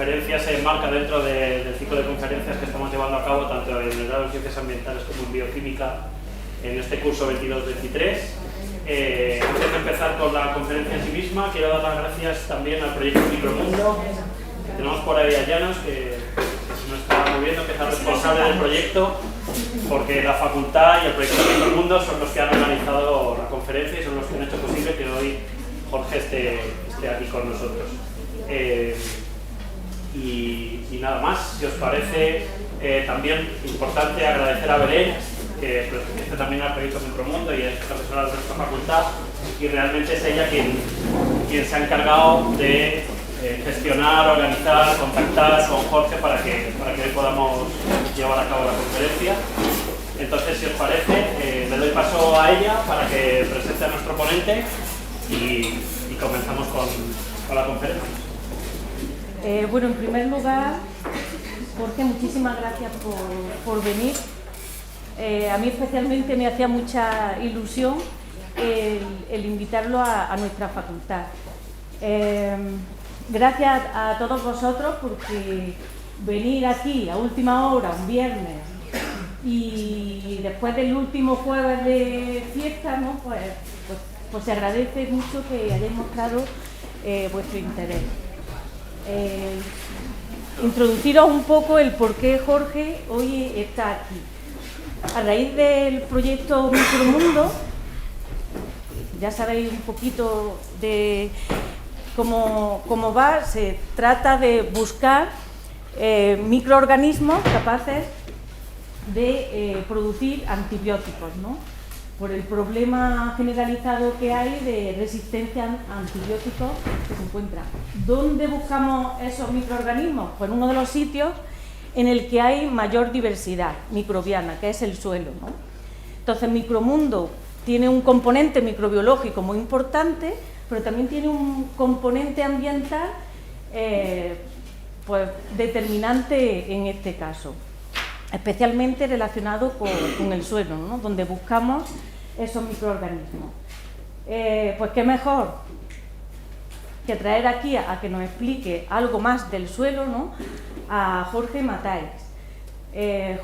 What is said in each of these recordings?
conferencia se enmarca dentro del ciclo de conferencias que estamos llevando a cabo tanto en el grado de Ciencias Ambientales como en Bioquímica en este curso 22-23. Antes de empezar con la conferencia en sí misma, quiero dar las gracias también al proyecto Micromundo. Tenemos por ahí a Llanos, que nos está moviendo, que es el responsable del proyecto, porque la facultad y el proyecto Micromundo son los que han organizado la conferencia y son los que han hecho posible que hoy Jorge esté aquí con nosotros. Y nada más, si os parece, también importante agradecer a Belén, que pertenece también al proyecto Micromundo y es profesora de nuestra facultad, y realmente es ella quien se ha encargado de gestionar, organizar, contactar con Jorge para que hoy podamos llevar a cabo la conferencia. Entonces, si os parece, le doy paso a ella para que presente a nuestro ponente y comenzamos con la conferencia. Bueno, en primer lugar, Jorge, muchísimas gracias por venir. A mí especialmente me hacía mucha ilusión el invitarlo a nuestra facultad. Gracias a todos vosotros, porque venir aquí a última hora, un viernes, y después del último jueves de fiesta, ¿no? pues se agradece mucho que hayáis mostrado vuestro interés. Introduciros un poco el por qué Jorge hoy está aquí. A raíz del proyecto Micromundo, ya sabéis un poquito de cómo va. Se trata de buscar microorganismos capaces de producir antibióticos, ¿no? Por el problema generalizado que hay de resistencia a antibióticos que se encuentra. ¿Dónde buscamos esos microorganismos? Pues en uno de los sitios en el que hay mayor diversidad microbiana, que es el suelo, ¿no? Entonces, Micromundo tiene un componente microbiológico muy importante, pero también tiene un componente ambiental pues determinante en este caso, especialmente relacionado con el suelo, ¿no? Donde buscamos esos microorganismos. Pues qué mejor que traer aquí a que nos explique algo más del suelo, ¿no? A Jorge Matáez.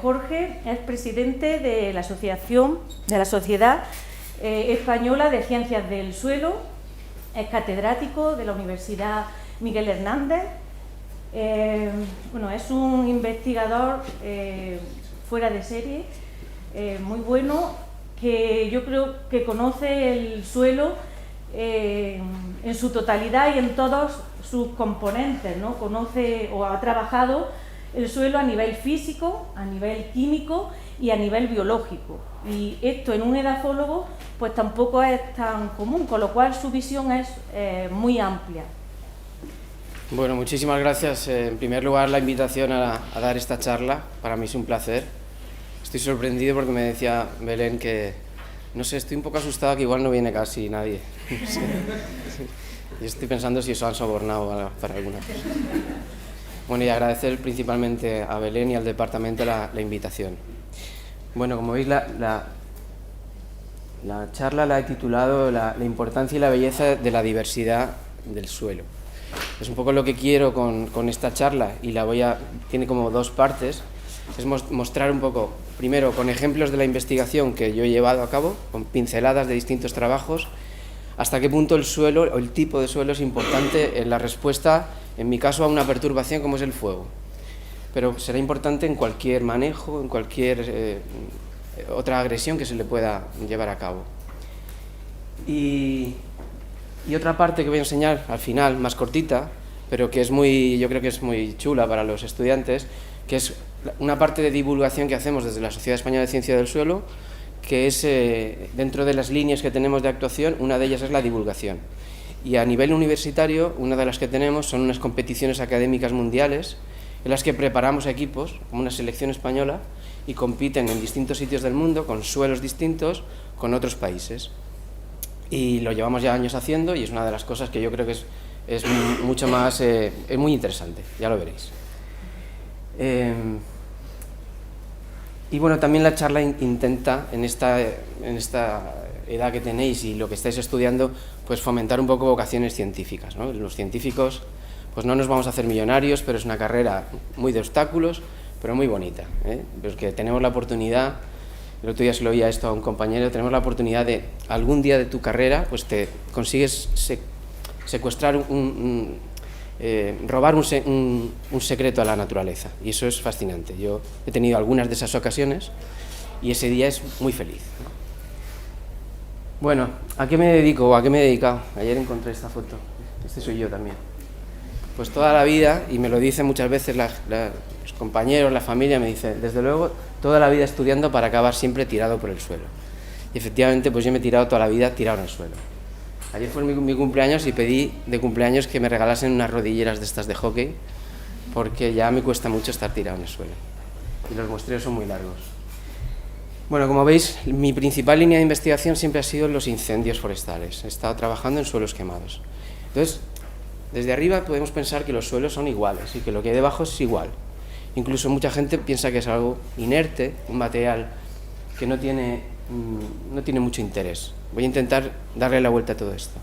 Jorge es presidente de la Sociedad Española de Ciencias del Suelo, es catedrático de la Universidad Miguel Hernández. Bueno, es un investigador fuera de serie, muy bueno, que yo creo que conoce el suelo en su totalidad y en todos sus componentes, ¿no? Conoce o ha trabajado el suelo a nivel físico, a nivel químico y a nivel biológico. Y esto en un edafólogo pues tampoco es tan común, con lo cual su visión es muy amplia. Bueno, muchísimas gracias. En primer lugar, la invitación a dar esta charla. Para mí es un placer. Estoy sorprendido porque me decía Belén que, no sé, estoy un poco asustado que igual no viene casi nadie. No sé. Yo estoy pensando si eso han sobornado para alguna cosa. Bueno, y agradecer principalmente a Belén y al departamento la invitación. Bueno, como veis, la charla la he titulado la importancia y la belleza de la diversidad del suelo. Es un poco lo que quiero con esta charla, y tiene como dos partes. Es mostrar un poco, primero, con ejemplos de la investigación que yo he llevado a cabo, con pinceladas de distintos trabajos, hasta qué punto el suelo o el tipo de suelo es importante en la respuesta, en mi caso, a una perturbación como es el fuego. Pero será importante en cualquier manejo, en cualquier otra agresión que se le pueda llevar a cabo. Y otra parte que voy a enseñar al final, más cortita, pero que yo creo que es muy chula para los estudiantes, que es una parte de divulgación que hacemos desde la Sociedad Española de Ciencia del Suelo, que es, dentro de las líneas que tenemos de actuación, una de ellas es la divulgación. Y a nivel universitario, una de las que tenemos son unas competiciones académicas mundiales, en las que preparamos equipos, como una selección española, y compiten en distintos sitios del mundo, con suelos distintos, con otros países. Y lo llevamos ya años haciendo, y es una de las cosas que yo creo que es mucho más, es muy interesante, ya lo veréis. Y bueno, también la charla intenta, en esta edad que tenéis y lo que estáis estudiando, pues fomentar un poco vocaciones científicas, ¿no? Los científicos pues no nos vamos a hacer millonarios, pero es una carrera muy de obstáculos, pero muy bonita, porque tenemos la oportunidad, el otro día se lo oía esto a un compañero, tenemos la oportunidad de algún día de tu carrera, pues te consigues secuestrar robar un secreto a la naturaleza, y eso es fascinante. Yo he tenido algunas de esas ocasiones y ese día es muy feliz. Bueno, ¿a qué me dedico o a qué me he dedicado? Ayer encontré esta foto, este soy yo también. Pues toda la vida, y me lo dicen muchas veces los compañeros, la familia, me dicen, desde luego, toda la vida estudiando para acabar siempre tirado por el suelo. Y efectivamente, pues yo me he tirado toda la vida tirado en el suelo. Ayer fue mi cumpleaños y pedí de cumpleaños que me regalasen unas rodilleras de estas de hockey, porque ya me cuesta mucho estar tirado en el suelo. Y los muestreos son muy largos. Bueno, como veis, mi principal línea de investigación siempre ha sido los incendios forestales. He estado trabajando en suelos quemados. Entonces, desde arriba podemos pensar que los suelos son iguales y que lo que hay debajo es igual. Incluso mucha gente piensa que es algo inerte, un material que no tiene mucho interés. Voy a intentar darle la vuelta a todo esto.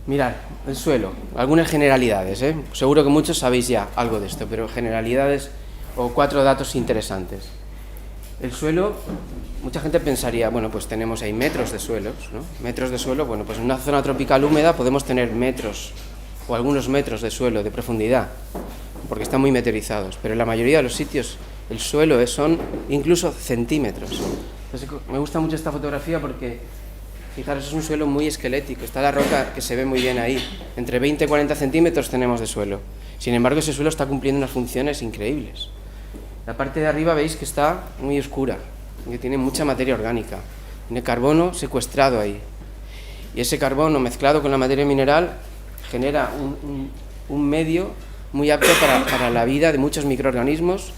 Mirad, el suelo, algunas generalidades, Seguro que muchos sabéis ya algo de esto, pero generalidades o 4 datos interesantes. El suelo, mucha gente pensaría, bueno, pues tenemos ahí metros de suelos, ¿no? Metros de suelo, bueno, pues en una zona tropical húmeda podemos tener metros o algunos metros de suelo de profundidad, porque están muy meteorizados, pero en la mayoría de los sitios el suelo son incluso centímetros. Entonces, me gusta mucho esta fotografía porque, fijaros, es un suelo muy esquelético, está la roca que se ve muy bien ahí, entre 20 y 40 centímetros tenemos de suelo, sin embargo ese suelo está cumpliendo unas funciones increíbles. La parte de arriba veis que está muy oscura, que tiene mucha materia orgánica, tiene carbono secuestrado ahí, y ese carbono mezclado con la materia mineral genera un medio muy apto para la vida de muchos microorganismos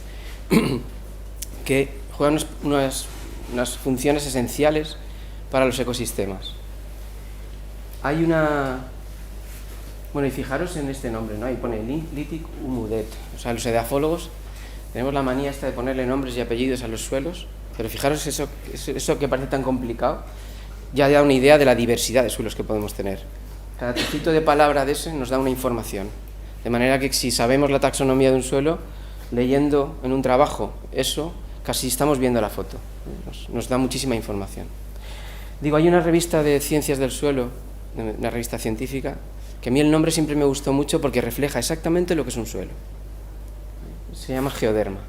que juegan unas funciones esenciales para los ecosistemas. Hay bueno, y fijaros en este nombre, ¿no? Ahí pone Litic Humudet, o sea, los edafólogos tenemos la manía esta de ponerle nombres y apellidos a los suelos, pero fijaros eso que parece tan complicado, ya da una idea de la diversidad de suelos que podemos tener. Cada trocito de palabra de ese nos da una información, de manera que si sabemos la taxonomía de un suelo, leyendo en un trabajo eso, casi estamos viendo la foto, nos da muchísima información. Digo, hay una revista de ciencias del suelo, una revista científica, que a mí el nombre siempre me gustó mucho porque refleja exactamente lo que es un suelo. Se llama Geoderma.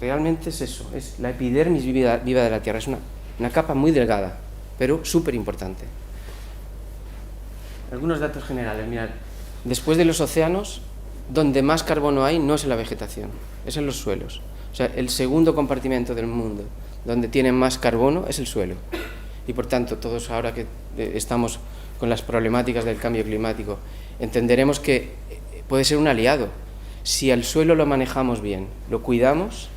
Realmente es eso, es la epidermis viva de la Tierra, es una capa muy delgada, pero súper importante. Algunos datos generales, mirad, después de los océanos, donde más carbono hay no es en la vegetación, es en los suelos. O sea, el segundo compartimento del mundo donde tiene más carbono es el suelo. Y por tanto, todos ahora que estamos con las problemáticas del cambio climático, entenderemos que puede ser un aliado. Si al suelo lo manejamos bien, lo cuidamos,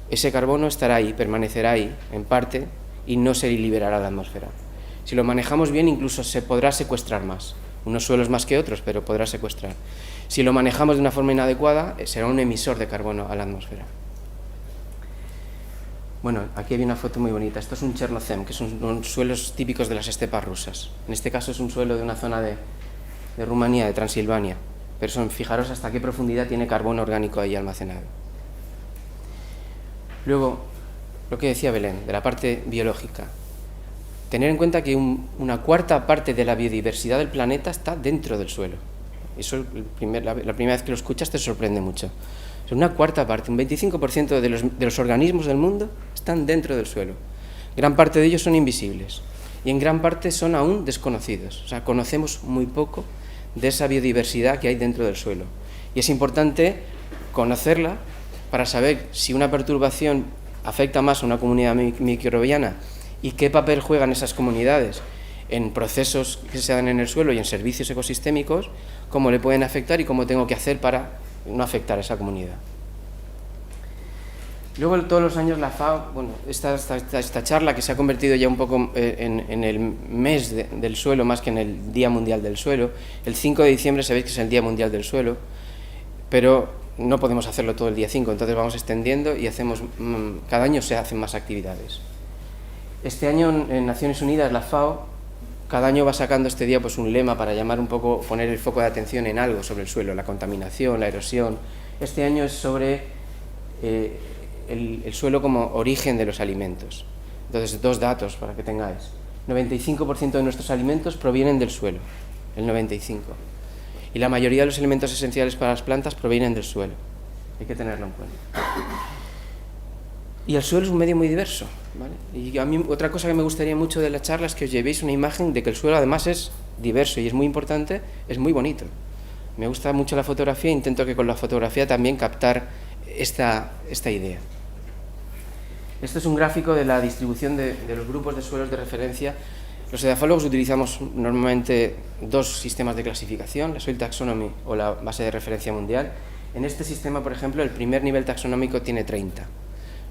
ese carbono estará ahí, permanecerá ahí, en parte, y no se liberará a la atmósfera. Si lo manejamos bien, incluso se podrá secuestrar más. Unos suelos más que otros, pero podrá secuestrar. Si lo manejamos de una forma inadecuada, será un emisor de carbono a la atmósfera. Bueno, aquí hay una foto muy bonita. Esto es un chernozem, que son suelos típicos de las estepas rusas. En este caso es un suelo de una zona de Rumanía, de Transilvania. Pero fijaros hasta qué profundidad tiene carbono orgánico ahí almacenado. Luego, lo que decía Belén, de la parte biológica. Tener en cuenta que una cuarta parte de la biodiversidad del planeta está dentro del suelo. Eso la primera vez que lo escuchas te sorprende mucho. Una cuarta parte, un 25% de los organismos del mundo están dentro del suelo. Gran parte de ellos son invisibles y en gran parte son aún desconocidos. O sea, conocemos muy poco de esa biodiversidad que hay dentro del suelo. Y es importante conocerla para saber si una perturbación afecta más a una comunidad microbiana y qué papel juegan esas comunidades en procesos que se dan en el suelo y en servicios ecosistémicos, cómo le pueden afectar y cómo tengo que hacer para no afectar a esa comunidad. Luego, todos los años la FAO, bueno, esta charla que se ha convertido ya un poco en el mes del suelo más que en el Día Mundial del Suelo. El 5 de diciembre sabéis que es el Día Mundial del Suelo, pero no podemos hacerlo todo el día 5, entonces vamos extendiendo y cada año se hacen más actividades. Este año en Naciones Unidas la FAO cada año va sacando este día pues un lema para llamar un poco, poner el foco de atención en algo sobre el suelo, la contaminación, la erosión. Este año es sobre el suelo como origen de los alimentos. Entonces, 2 datos para que tengáis. 95% de nuestros alimentos provienen del suelo, el 95%. Y la mayoría de los elementos esenciales para las plantas provienen del suelo. Hay que tenerlo en cuenta. Y el suelo es un medio muy diverso, ¿vale? Y a mí otra cosa que me gustaría mucho de la charla es que os llevéis una imagen de que el suelo además es diverso y es muy importante, es muy bonito. Me gusta mucho la fotografía e intento que con la fotografía también captar esta idea. Esto es un gráfico de la distribución de los grupos de suelos de referencia. Los edafólogos utilizamos normalmente 2 sistemas de clasificación, la Soil Taxonomy o la base de referencia mundial. En este sistema, por ejemplo, el primer nivel taxonómico tiene 30.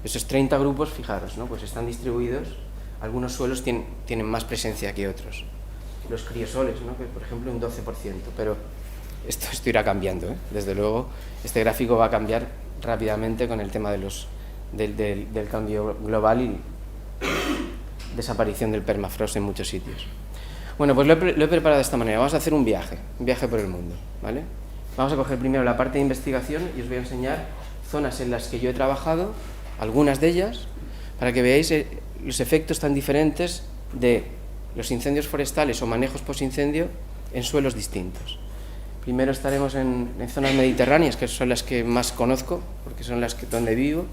Esos 30 grupos, fijaros, ¿no? Pues están distribuidos, algunos suelos tienen más presencia que otros. Los criosoles, ¿no? Que por ejemplo un 12%, pero esto irá cambiando, ¿eh? Desde luego, este gráfico va a cambiar rápidamente con el tema de del cambio global y desaparición del permafrost en muchos sitios. Bueno, pues lo he preparado de esta manera. Vamos a hacer un viaje por el mundo, ¿vale? Vamos a coger primero la parte de investigación y os voy a enseñar zonas en las que yo he trabajado, algunas de ellas, para que veáis los efectos tan diferentes de los incendios forestales o manejos posincendio en suelos distintos. Primero estaremos en zonas mediterráneas, que son las que más conozco, porque son las donde vivo,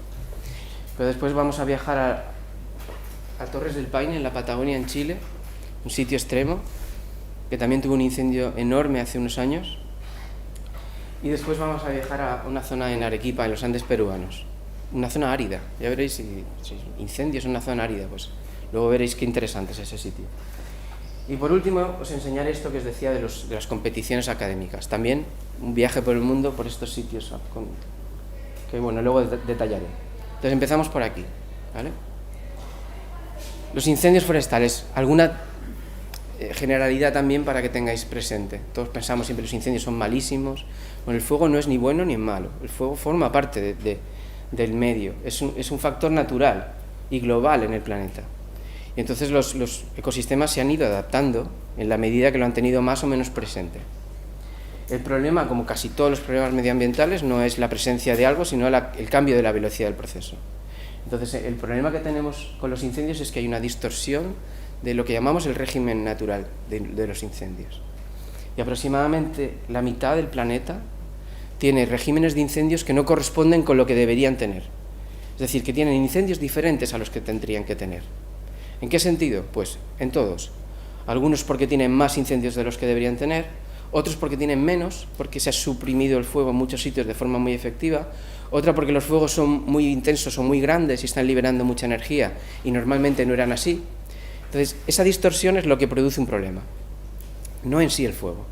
pero después vamos a viajar a Torres del Paine, en la Patagonia, en Chile, un sitio extremo, que también tuvo un incendio enorme hace unos años, y después vamos a viajar a una zona en Arequipa, en los Andes peruanos, una zona árida. Ya veréis si incendios en una zona árida, pues luego veréis qué interesante es ese sitio. Y por último os enseñaré esto que os decía de las competiciones académicas. También un viaje por el mundo, por estos sitios, que bueno, luego detallaré. Entonces empezamos por aquí, ¿vale? Los incendios forestales, alguna generalidad también para que tengáis presente. Todos pensamos siempre que los incendios son malísimos. Bueno, el fuego no es ni bueno ni malo. El fuego forma parte del medio. Es un factor natural y global en el planeta. Y entonces los ecosistemas se han ido adaptando en la medida que lo han tenido más o menos presente. El problema, como casi todos los problemas medioambientales, no es la presencia de algo, sino el cambio de la velocidad del proceso. Entonces, el problema que tenemos con los incendios es que hay una distorsión de lo que llamamos el régimen natural de los incendios. Y aproximadamente la mitad del planeta tiene regímenes de incendios que no corresponden con lo que deberían tener. Es decir, que tienen incendios diferentes a los que tendrían que tener. ¿En qué sentido? Pues en todos. Algunos porque tienen más incendios de los que deberían tener, otros porque tienen menos, porque se ha suprimido el fuego en muchos sitios de forma muy efectiva, otra porque los fuegos son muy intensos o muy grandes y están liberando mucha energía y normalmente no eran así. Entonces, esa distorsión es lo que produce un problema, no en sí el fuego.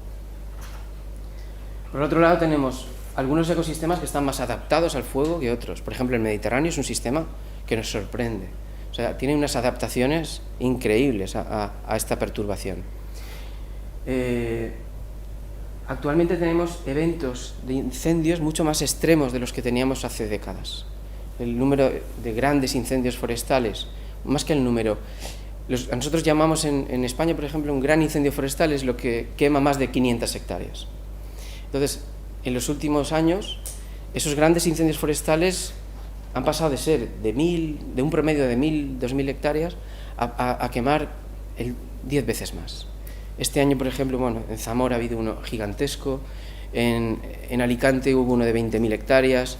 Por otro lado, tenemos algunos ecosistemas que están más adaptados al fuego que otros. Por ejemplo, el Mediterráneo es un sistema que nos sorprende. O sea, tiene unas adaptaciones increíbles a esta perturbación. Actualmente tenemos eventos de incendios mucho más extremos de los que teníamos hace décadas. El número de grandes incendios forestales, más que el número. Nosotros llamamos en España, por ejemplo, un gran incendio forestal es lo que quema más de 500 hectáreas. Entonces, en los últimos años, esos grandes incendios forestales han pasado de ser de un promedio de 1.000, 2.000 hectáreas a quemar 10 veces más. Este año, por ejemplo, bueno, en Zamora ha habido uno gigantesco, en Alicante hubo uno de 20.000 hectáreas,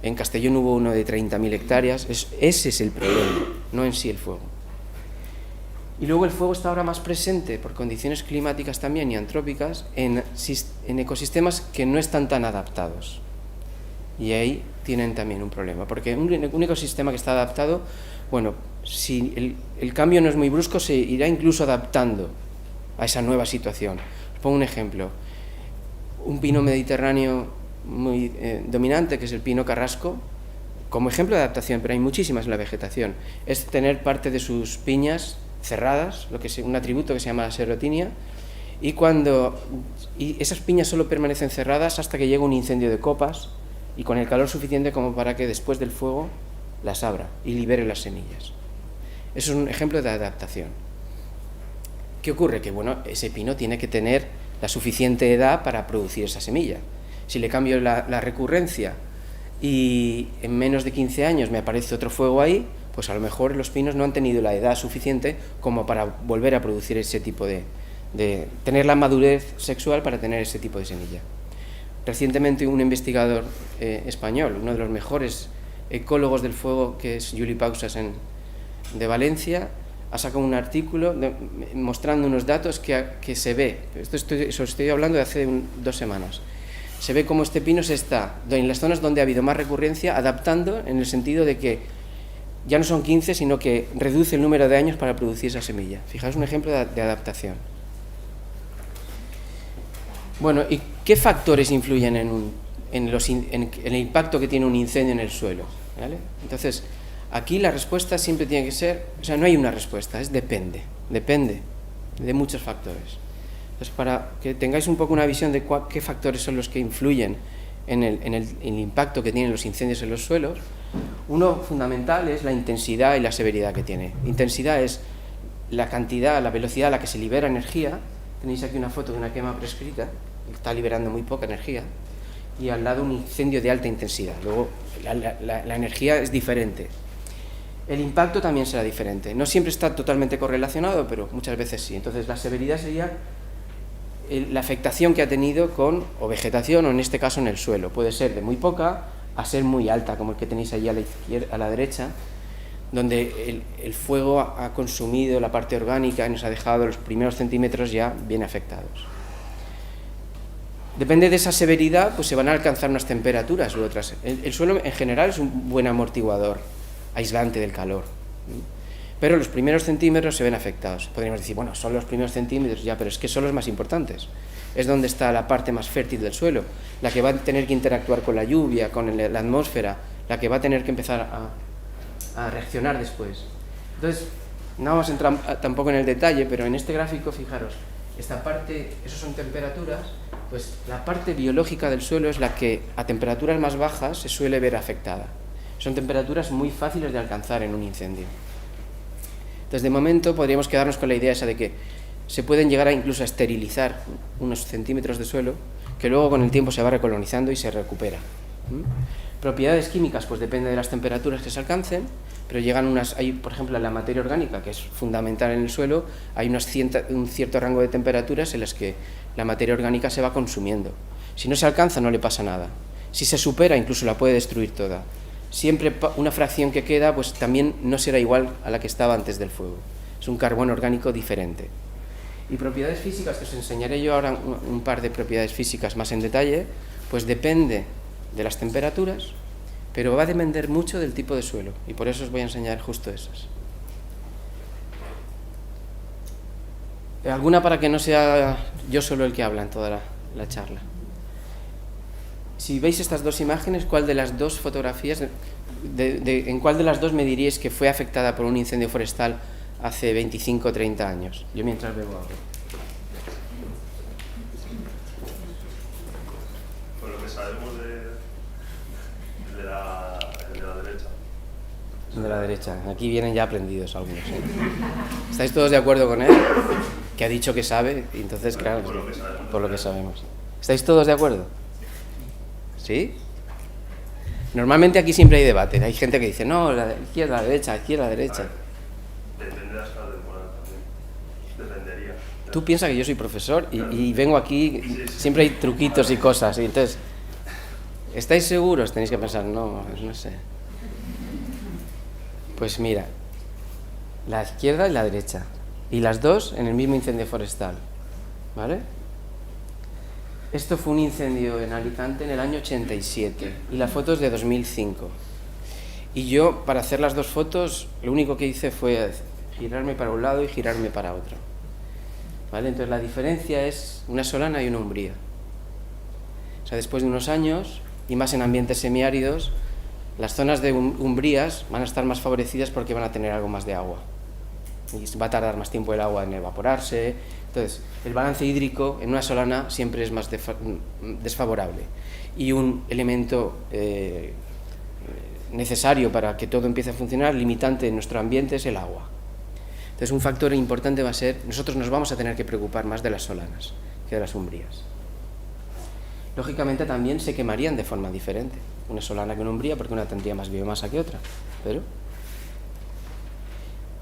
en Castellón hubo uno de 30.000 hectáreas. Ese es el problema, no en sí el fuego. Y luego el fuego está ahora más presente por condiciones climáticas también y antrópicas en ecosistemas que no están tan adaptados. Y ahí tienen también un problema, porque un ecosistema que está adaptado, bueno, si el cambio no es muy brusco, se irá incluso adaptando a esa nueva situación. Os pongo un ejemplo. Un pino mediterráneo muy dominante, que es el pino carrasco, como ejemplo de adaptación, pero hay muchísimas en la vegetación, es tener parte de sus piñas cerradas, lo que es un atributo que se llama la serotinia, y esas piñas solo permanecen cerradas hasta que llega un incendio de copas y con el calor suficiente como para que después del fuego las abra y libere las semillas. Eso es un ejemplo de adaptación. ¿Qué ocurre? Que bueno, ese pino tiene que tener la suficiente edad para producir esa semilla. Si le cambio la recurrencia y en menos de 15 años me aparece otro fuego ahí, pues a lo mejor los pinos no han tenido la edad suficiente como para volver a producir ese tipo de tener la madurez sexual para tener ese tipo de semilla. Recientemente un investigador español, uno de los mejores ecólogos del fuego, que es Juli Pausas de Valencia, ha sacado un artículo mostrando unos datos que se ve, estoy hablando de hace 2 semanas, se ve cómo este pino se está, en las zonas donde ha habido más recurrencia, adaptando en el sentido de que ya no son 15, sino que reduce el número de años para producir esa semilla. Fijaos un ejemplo de adaptación. Bueno, ¿y qué factores influyen en el impacto que tiene un incendio en el suelo? ¿Vale? Entonces, aquí la respuesta siempre tiene que ser, o sea, no hay una respuesta, es depende de muchos factores. Entonces, para que tengáis un poco una visión de qué factores son los que influyen en el impacto que tienen los incendios en los suelos, uno fundamental es la intensidad y la severidad que tiene. Intensidad es la cantidad, la velocidad a la que se libera energía. Tenéis aquí una foto de una quema prescrita, está liberando muy poca energía, y al lado un incendio de alta intensidad. Luego la energía es diferente. El impacto también será diferente. No siempre está totalmente correlacionado, pero muchas veces sí. Entonces la severidad sería la afectación que ha tenido con o vegetación, o en este caso en el suelo. Puede ser de muy poca a ser muy alta, como el que tenéis allí a la derecha, donde el fuego ha consumido la parte orgánica y nos ha dejado los primeros centímetros ya bien afectados. Depende de esa severidad, pues se van a alcanzar unas temperaturas u otras. El suelo en general es un buen amortiguador, aislante del calor, pero los primeros centímetros se ven afectados. Podríamos decir, bueno, son los primeros centímetros, ya, pero es que son los más importantes. Es donde está la parte más fértil del suelo, la que va a tener que interactuar con la lluvia, con la atmósfera, la que va a tener que empezar a reaccionar después. Entonces, no vamos a entrar tampoco en el detalle, pero en este gráfico, fijaros, esta parte, eso son temperaturas, pues la parte biológica del suelo es la que a temperaturas más bajas se suele ver afectada. Son temperaturas muy fáciles de alcanzar en un incendio. Entonces, de momento podríamos quedarnos con la idea esa de que se pueden llegar incluso a esterilizar unos centímetros de suelo, que luego con el tiempo se va recolonizando y se recupera. Propiedades químicas, pues depende de las temperaturas que se alcancen, pero hay, por ejemplo, la materia orgánica, que es fundamental en el suelo, hay un cierto rango de temperaturas en las que la materia orgánica se va consumiendo. Si no se alcanza, no le pasa nada. Si se supera, incluso la puede destruir toda. Siempre una fracción que queda, pues también no será igual a la que estaba antes del fuego. Es un carbono orgánico diferente. Y propiedades físicas, que os enseñaré yo ahora un par de propiedades físicas más en detalle, pues depende de las temperaturas, pero va a depender mucho del tipo de suelo, y por eso os voy a enseñar justo esas. Alguna para que no sea yo solo el que habla en toda la charla. Si veis estas dos imágenes, ¿cuál de las dos fotografías, en cuál de las dos me diríais que fue afectada por un incendio forestal hace 25 o 30 años? Yo mientras bebo agua. Por lo que sabemos de la derecha. De la derecha. Aquí vienen ya aprendidos algunos. ¿Estáis todos de acuerdo con él? Que ha dicho que sabe, y entonces, claro, por lo que sabemos. ¿Estáis todos de acuerdo? ¿Sí? Normalmente aquí siempre hay debate. Hay gente que dice, no, la izquierda, la derecha, izquierda, derecha. Depende de la escala temporal también. Dependería. Tú piensas que yo soy profesor y vengo aquí, siempre hay truquitos y cosas. Y entonces, ¿estáis seguros? Tenéis que pensar, no sé. Pues mira, la izquierda y la derecha. Y las dos en el mismo incendio forestal. ¿Vale? Esto fue un incendio en Alicante en el año 87 y la foto es de 2005. Y yo, para hacer las dos fotos, lo único que hice fue girarme para un lado y girarme para otro. ¿Vale? Entonces la diferencia es una solana y una umbría. O sea, después de unos años, y más en ambientes semiáridos, las zonas de umbrías van a estar más favorecidas porque van a tener algo más de agua. Y va a tardar más tiempo el agua en evaporarse. Entonces, el balance hídrico en una solana siempre es más desfavorable. Y un elemento necesario para que todo empiece a funcionar, limitante en nuestro ambiente, es el agua. Entonces, Entonces, un factor importante va a ser, nosotros nos vamos a tener que preocupar más de las solanas que de las umbrías. Lógicamente también se quemarían de forma diferente, una solana que una umbría, porque una tendría más biomasa que otra. Pero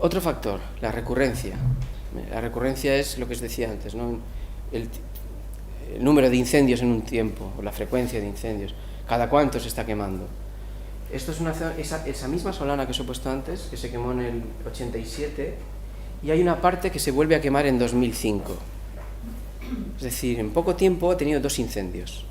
otro factor, la recurrencia. La recurrencia es lo que os decía antes, ¿no? El número de incendios en un tiempo, o la frecuencia de incendios, cada cuánto se está quemando. Esto es esa misma solana que os he puesto antes, que se quemó en el 87, y hay una parte que se vuelve a quemar en 2005. Es decir, en poco tiempo ha tenido 2 incendios.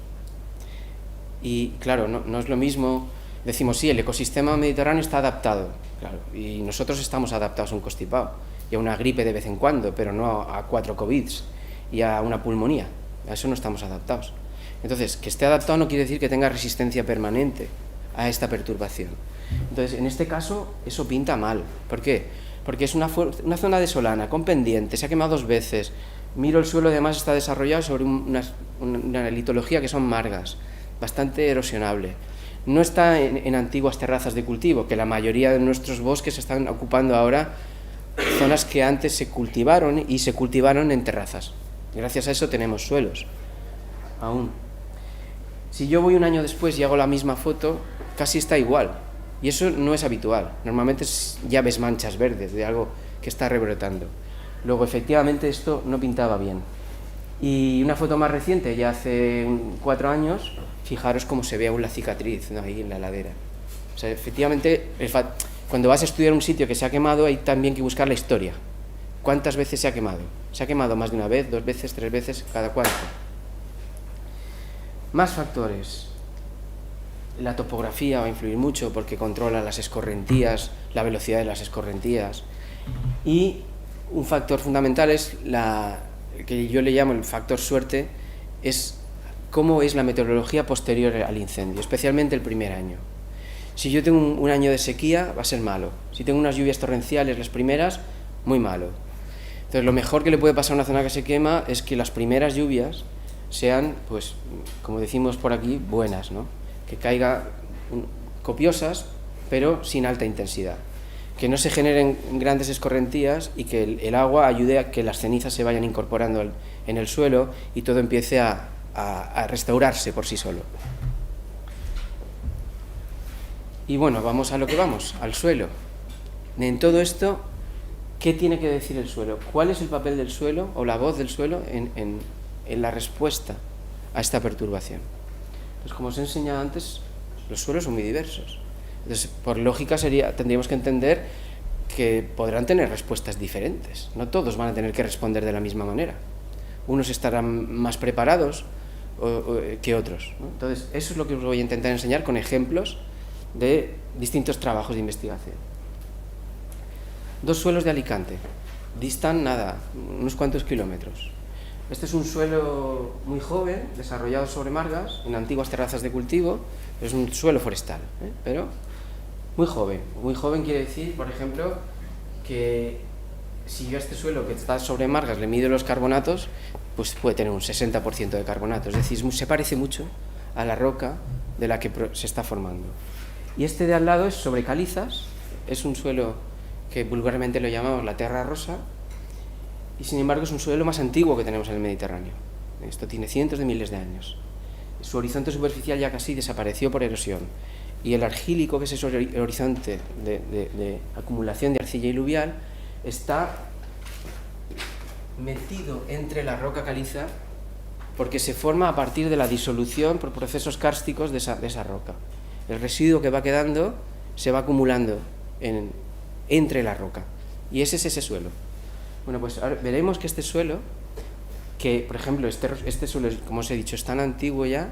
Y claro, no es lo mismo, decimos, sí, el ecosistema mediterráneo está adaptado, claro, y nosotros estamos adaptados a un constipado y a una gripe de vez en cuando, pero no a 4 COVIDs y a una pulmonía. A eso no estamos adaptados. Entonces, que esté adaptado no quiere decir que tenga resistencia permanente a esta perturbación. Entonces, en este caso, eso pinta mal. ¿Por qué? Porque es una zona de solana con pendiente, se ha quemado 2 veces. Miro el suelo, además está desarrollado sobre una litología que son margas, bastante erosionable. No está en antiguas terrazas de cultivo, que la mayoría de nuestros bosques están ocupando ahora zonas que antes se cultivaron y se cultivaron en terrazas. Gracias a eso tenemos suelos aún. Si yo voy un año después y hago la misma foto, casi está igual. Y eso no es habitual. Normalmente ya ves manchas verdes de algo que está rebrotando. Luego, efectivamente, esto no pintaba bien. Y una foto más reciente, ya hace 4 años, fijaros cómo se ve aún la cicatriz, ¿no? Ahí en la ladera. O sea, efectivamente, cuando vas a estudiar un sitio que se ha quemado, hay también que buscar la historia. ¿Cuántas veces se ha quemado? ¿Se ha quemado más de una vez, 2 veces, 3 veces? ¿Cada cuánto? Más factores. La topografía va a influir mucho porque controla las escorrentías, la velocidad de las escorrentías. Y un factor fundamental es que yo le llamo el factor suerte, es cómo es la meteorología posterior al incendio, especialmente el primer año. Si yo tengo un año de sequía, va a ser malo. Si tengo unas lluvias torrenciales, las primeras, muy malo. Entonces, lo mejor que le puede pasar a una zona que se quema es que las primeras lluvias sean, pues, como decimos por aquí, buenas, ¿no? Que caiga copiosas, pero sin alta intensidad. Que no se generen grandes escorrentías y que el agua ayude a que las cenizas se vayan incorporando en el suelo y todo empiece a restaurarse por sí solo. Y bueno, vamos a lo que vamos, al suelo. En todo esto, ¿qué tiene que decir el suelo? ¿Cuál es el papel del suelo o la voz del suelo en la respuesta a esta perturbación? Pues como os he enseñado antes, los suelos son muy diversos. Entonces, por lógica tendríamos que entender que podrán tener respuestas diferentes. No todos van a tener que responder de la misma manera. Unos estarán más preparados que otros, ¿no? Entonces, eso es lo que os voy a intentar enseñar con ejemplos de distintos trabajos de investigación. 2 suelos de Alicante. Distan unos cuantos kilómetros. Este es un suelo muy joven, desarrollado sobre margas, en antiguas terrazas de cultivo. Es un suelo forestal, pero muy joven. Muy joven quiere decir, por ejemplo, que si yo a este suelo que está sobre margas le mido los carbonatos, pues puede tener un 60% de carbonato. Es decir, se parece mucho a la roca de la que se está formando. Y este de al lado es sobre calizas. Es un suelo que vulgarmente lo llamamos la terra rosa, y sin embargo es un suelo más antiguo que tenemos en el Mediterráneo. Esto tiene cientos de miles de años. Su horizonte superficial ya casi desapareció por erosión, y el argílico, que es ese horizonte de acumulación de arcilla y aluvial, está metido entre la roca caliza porque se forma a partir de la disolución por procesos kársticos de esa roca. El residuo que va quedando se va acumulando entre la roca, y ese es ese suelo. Bueno, pues ahora veremos que este suelo, que por ejemplo este suelo, como os he dicho, es tan antiguo ya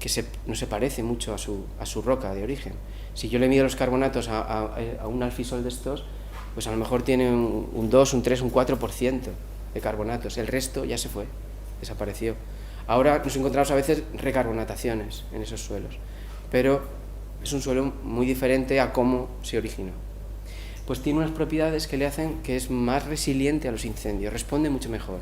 que no se parece mucho a su roca de origen. Si yo le mido los carbonatos a un alfisol de estos, pues a lo mejor tiene un 2, un 3, un 4% de carbonatos. El resto ya se fue, desapareció. Ahora nos encontramos a veces recarbonataciones en esos suelos, pero es un suelo muy diferente a cómo se originó. Pues tiene unas propiedades que le hacen que es más resiliente a los incendios, responde mucho mejor.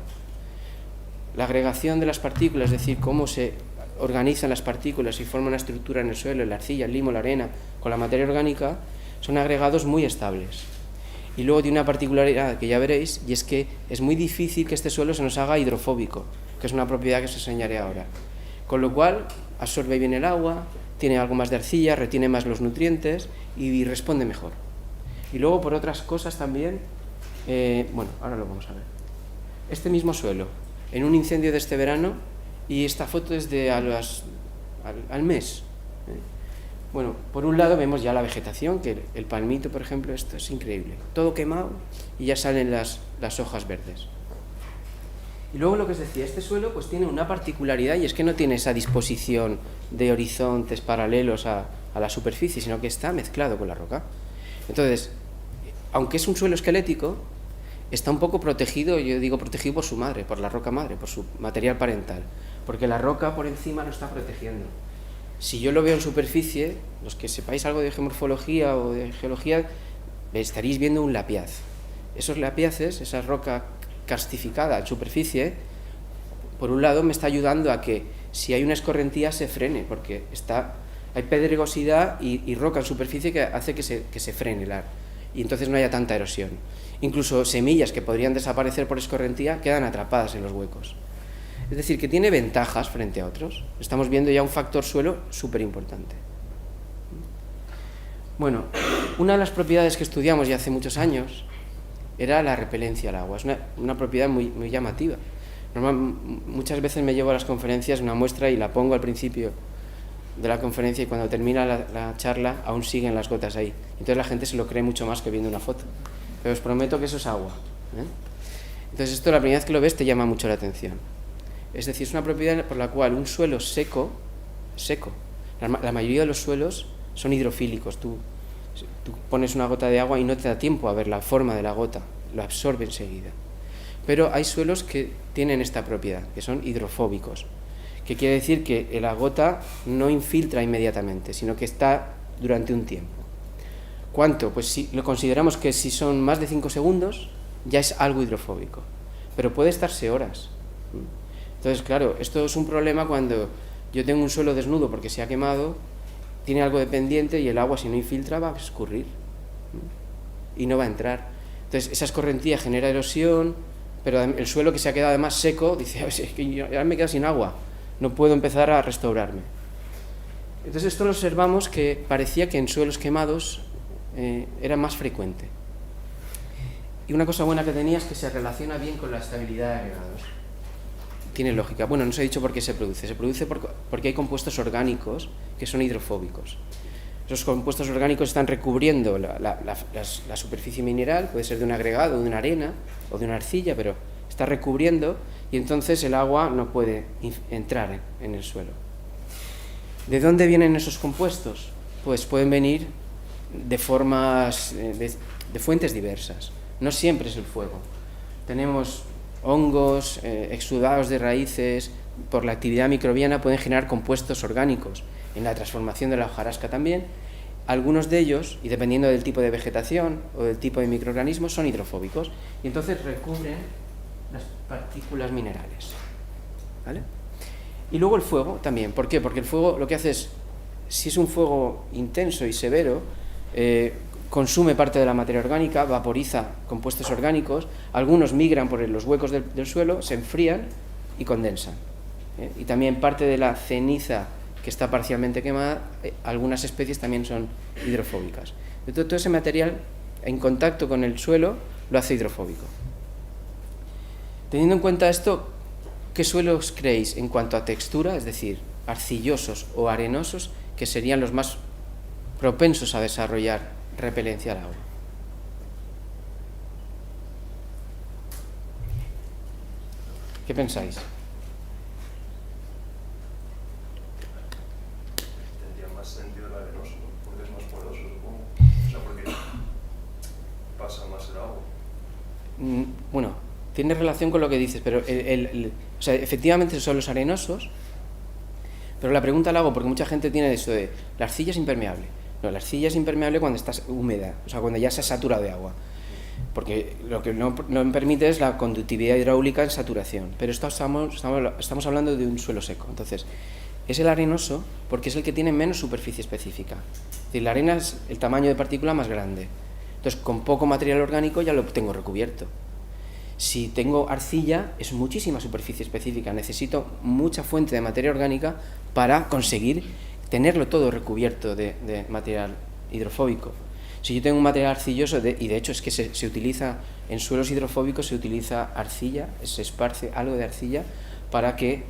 La agregación de las partículas, es decir, cómo se organizan las partículas y forman una estructura en el suelo, la arcilla, el limo, la arena, con la materia orgánica, son agregados muy estables. Y luego tiene una particularidad que ya veréis, y es que es muy difícil que este suelo se nos haga hidrofóbico, que es una propiedad que os enseñaré ahora. Con lo cual, absorbe bien el agua, tiene algo más de arcilla, retiene más los nutrientes y responde mejor. Y luego por otras cosas también, bueno, ahora lo vamos a ver. Este mismo suelo, en un incendio de este verano, y esta foto es de al mes. Bueno, por un lado vemos ya la vegetación, que el palmito, por ejemplo, esto es increíble. Todo quemado y ya salen las hojas verdes. Y luego lo que os decía, este suelo pues tiene una particularidad, y es que no tiene esa disposición de horizontes paralelos a la superficie, sino que está mezclado con la roca. Entonces, aunque es un suelo esquelético, está un poco protegido, yo digo protegido por su madre, por la roca madre, por su material parental, porque la roca por encima lo está protegiendo. Si yo lo veo en superficie, los que sepáis algo de geomorfología o de geología, estaréis viendo un lapiaz. Esos lapiaces, esa roca karstificada en superficie, por un lado me está ayudando a que si hay una escorrentía se frene, porque hay pedregosidad y roca en superficie que hace que se frene y entonces no haya tanta erosión. Incluso semillas que podrían desaparecer por escorrentía quedan atrapadas en los huecos. Es decir, que tiene ventajas frente a otros. Estamos viendo ya un factor suelo súper importante. Bueno, una de las propiedades que estudiamos ya hace muchos años era la repelencia al agua. Es una propiedad muy, muy llamativa. Muchas veces me llevo a las conferencias una muestra y la pongo al principio de la conferencia, y cuando termina la charla aún siguen las gotas ahí. Entonces la gente se lo cree mucho más que viendo una foto. Pero os prometo que eso es agua. Entonces esto, la primera vez que lo ves, te llama mucho la atención. Es decir, es una propiedad por la cual un suelo seco, la mayoría de los suelos son hidrofílicos. Tú pones una gota de agua y no te da tiempo a ver la forma de la gota, lo absorbe enseguida. Pero hay suelos que tienen esta propiedad, que son hidrofóbicos, que quiere decir que la gota no infiltra inmediatamente, sino que está durante un tiempo. ¿Cuánto? Pues si lo consideramos que si son más de 5 segundos, ya es algo hidrofóbico, pero puede estarse horas. Entonces, claro, esto es un problema cuando yo tengo un suelo desnudo porque se ha quemado, tiene algo de pendiente y el agua, si no infiltra, va a escurrir y no va a entrar. Entonces, esa escorrentía genera erosión, pero el suelo que se ha quedado además seco, dice, es que yo ahora me quedo sin agua, no puedo empezar a restaurarme. Entonces, esto lo observamos que parecía que en suelos quemados era más frecuente. Y una cosa buena que tenía es que se relaciona bien con la estabilidad de agregados. Tiene lógica. Bueno, no os he dicho por qué se produce. Se produce porque hay compuestos orgánicos que son hidrofóbicos. Esos compuestos orgánicos están recubriendo la superficie mineral, puede ser de un agregado, de una arena o de una arcilla, pero está recubriendo y entonces el agua no puede entrar en el suelo. ¿De dónde vienen esos compuestos? Pues pueden venir de formas, de fuentes diversas. No siempre es el fuego. Tenemos hongos, exudados de raíces, por la actividad microbiana pueden generar compuestos orgánicos. En la transformación de la hojarasca también. Algunos de ellos, y dependiendo del tipo de vegetación o del tipo de microorganismo, son hidrofóbicos y entonces recubren las partículas minerales. ¿Vale? Y luego el fuego también. ¿Por qué? Porque el fuego lo que hace es, si es un fuego intenso y severo, consume parte de la materia orgánica, vaporiza compuestos orgánicos, algunos migran por los huecos del suelo, se enfrían y condensan. Y también parte de la ceniza que está parcialmente quemada, algunas especies también son hidrofóbicas. Entonces, todo ese material en contacto con el suelo lo hace hidrofóbico. Teniendo en cuenta esto, ¿qué suelos creéis en cuanto a textura, es decir, arcillosos o arenosos, que serían los más propensos a desarrollar repelencia al agua? ¿Qué pensáis? Tendría más sentido el arenoso, porque es más poroso, supongo. O sea, porque pasa más el agua. Bueno, tiene relación con lo que dices, pero o sea, efectivamente son los arenosos, pero la pregunta la hago porque mucha gente tiene eso de la arcilla es impermeable. No, la arcilla es impermeable cuando está húmeda, o sea, cuando ya se ha saturado de agua, porque lo que no permite es la conductividad hidráulica en saturación, pero estamos hablando de un suelo seco. Entonces, es el arenoso porque es el que tiene menos superficie específica. Es decir, la arena es el tamaño de partícula más grande. Entonces, con poco material orgánico ya lo tengo recubierto. Si tengo arcilla, es muchísima superficie específica. Necesito mucha fuente de materia orgánica para conseguir tenerlo todo recubierto de material hidrofóbico. Si yo tengo un material arcilloso, y de hecho es que se utiliza en suelos hidrofóbicos, se utiliza arcilla, se esparce algo de arcilla para que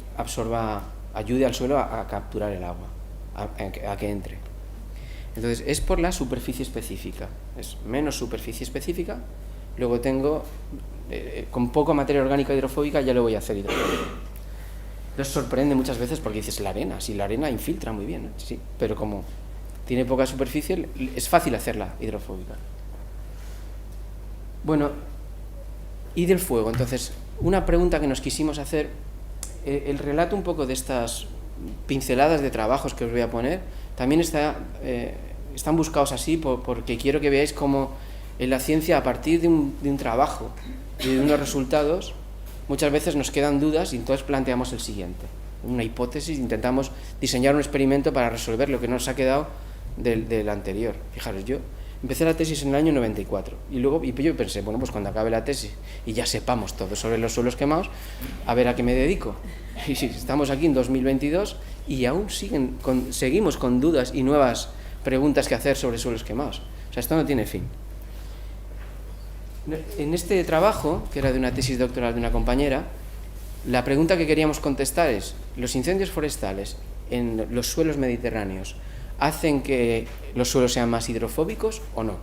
ayude al suelo a capturar el agua, a que entre. Entonces, es por la superficie específica. Es menos superficie específica, luego tengo, con poca materia orgánica hidrofóbica, ya lo voy a hacer hidrofóbico. Nos sorprende muchas veces porque dices, la arena, si la arena infiltra muy bien, ¿no? Sí, pero como tiene poca superficie, es fácil hacerla hidrofóbica. Bueno, y del fuego. Entonces, una pregunta que nos quisimos hacer, el relato un poco de estas pinceladas de trabajos que os voy a poner, también están buscados así porque quiero que veáis cómo en la ciencia, a partir de un trabajo y de unos resultados, muchas veces nos quedan dudas y entonces planteamos el siguiente, una hipótesis, intentamos diseñar un experimento para resolver lo que nos ha quedado del anterior. Fijaros, yo empecé la tesis en el año 94 y luego yo pensé, bueno, pues cuando acabe la tesis y ya sepamos todo sobre los suelos quemados, a ver a qué me dedico. Y sí, estamos aquí en 2022 y aún seguimos con dudas y nuevas preguntas que hacer sobre suelos quemados. O sea, esto no tiene fin. En este trabajo, que era de una tesis doctoral de una compañera, la pregunta que queríamos contestar es: ¿los incendios forestales en los suelos mediterráneos hacen que los suelos sean más hidrofóbicos o no?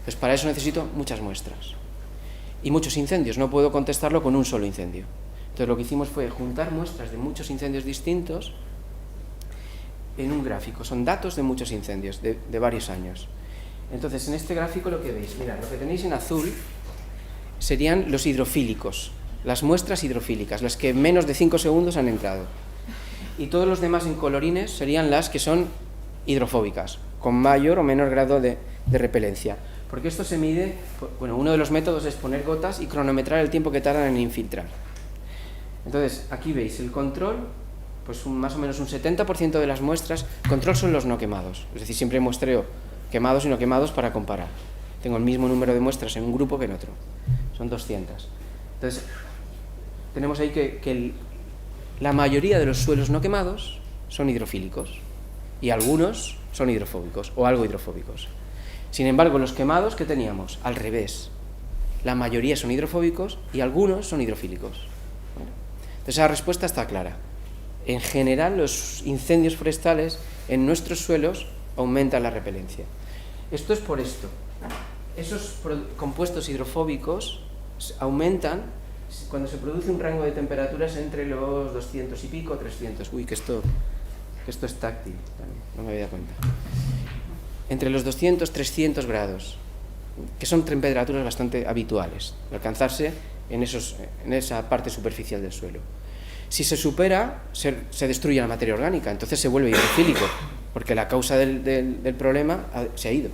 Pues para eso necesito muchas muestras y muchos incendios, no puedo contestarlo con un solo incendio. Entonces lo que hicimos fue juntar muestras de muchos incendios distintos en un gráfico. Son datos de muchos incendios de varios años. Entonces, en este gráfico lo que veis, mirad, lo que tenéis en azul serían los hidrofílicos, las muestras hidrofílicas, las que en menos de 5 segundos han entrado. Y todos los demás en colorines serían las que son hidrofóbicas, con mayor o menor grado de repelencia. Porque esto se mide, bueno, uno de los métodos es poner gotas y cronometrar el tiempo que tardan en infiltrar. Entonces, aquí veis el control, pues más o menos un 70% de las muestras, control son los no quemados, es decir, siempre muestreo quemados y no quemados para comparar. Tengo el mismo número de muestras en un grupo que en otro, son 200. Entonces, tenemos ahí que la mayoría de los suelos no quemados son hidrofílicos y algunos son hidrofóbicos o algo hidrofóbicos. Sin embargo, los quemados, ¿qué teníamos? Al revés. La mayoría son hidrofóbicos y algunos son hidrofílicos. Entonces, esa respuesta está clara. En general, los incendios forestales en nuestros suelos aumentan la repelencia. Esto es por esto. Esos compuestos hidrofóbicos aumentan cuando se produce un rango de temperaturas entre los 200 y pico, 300. Uy, que esto es táctil, no me había dado cuenta. Entre los 200 y 300 grados, que son temperaturas bastante habituales, alcanzarse en esa parte superficial del suelo. Si se supera, se destruye la materia orgánica, entonces se vuelve hidrofílico, porque la causa del problema se ha ido.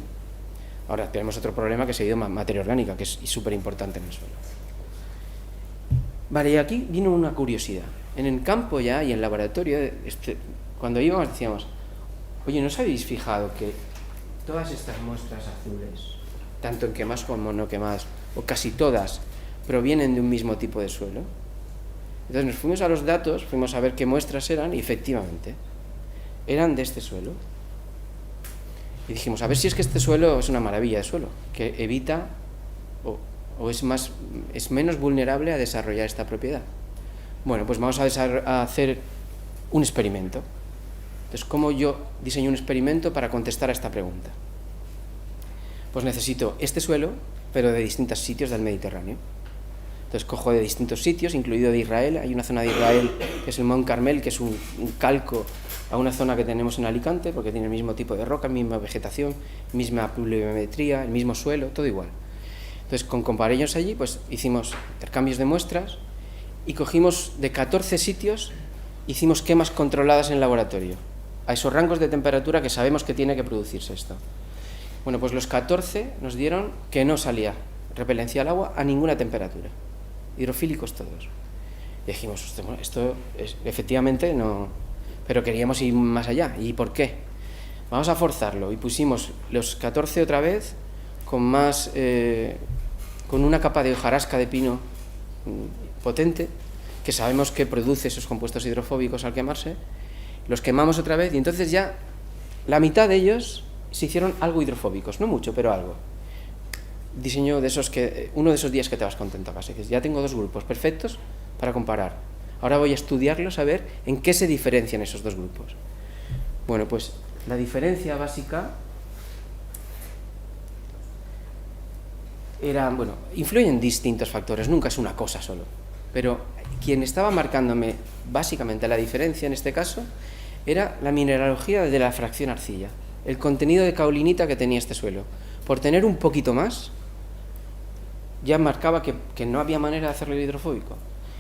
Ahora tenemos otro problema, que se ha ido materia orgánica, que es súper importante en el suelo. Vale, y aquí vino una curiosidad. En el campo ya y en el laboratorio, cuando íbamos decíamos, oye, ¿no os habéis fijado que todas estas muestras azules, tanto en quemadas como no quemadas, o casi todas, provienen de un mismo tipo de suelo? Entonces nos fuimos a los datos, fuimos a ver qué muestras eran, y efectivamente, eran de este suelo. Y dijimos, a ver si es que este suelo es una maravilla de suelo, que evita o es menos vulnerable a desarrollar esta propiedad. Bueno, pues vamos a hacer un experimento. Entonces, ¿cómo yo diseño un experimento para contestar a esta pregunta? Pues necesito este suelo, pero de distintos sitios del Mediterráneo. Entonces cojo de distintos sitios, incluido de Israel. Hay una zona de Israel que es el Mont Carmel, que es un calco a una zona que tenemos en Alicante, porque tiene el mismo tipo de roca, misma vegetación, misma pluviometría, el mismo suelo, todo igual. Entonces, con compañeros allí, pues hicimos intercambios de muestras y cogimos de 14 sitios, hicimos quemas controladas en el laboratorio, a esos rangos de temperatura que sabemos que tiene que producirse esto. Bueno, pues los 14 nos dieron que no salía repelencia al agua a ninguna temperatura, hidrofílicos todos. Y dijimos, esto es, efectivamente no, pero queríamos ir más allá. ¿Y por qué? Vamos a forzarlo. Y pusimos los 14 otra vez con una capa de hojarasca de pino potente, que sabemos que produce esos compuestos hidrofóbicos al quemarse. Los quemamos otra vez y entonces ya la mitad de ellos se hicieron algo hidrofóbicos, no mucho, pero algo. Diseño de esos uno de esos días que te vas contento a casa. Dices, ya tengo 2 grupos perfectos para comparar. Ahora voy a estudiarlos, a ver en qué se diferencian esos 2 grupos. Bueno, pues la diferencia básica influyen distintos factores, nunca es una cosa solo. Pero quien estaba marcándome básicamente la diferencia en este caso era la mineralogía de la fracción arcilla, el contenido de caolinita que tenía este suelo. Por tener un poquito más, ya marcaba que no había manera de hacerlo hidrofóbico.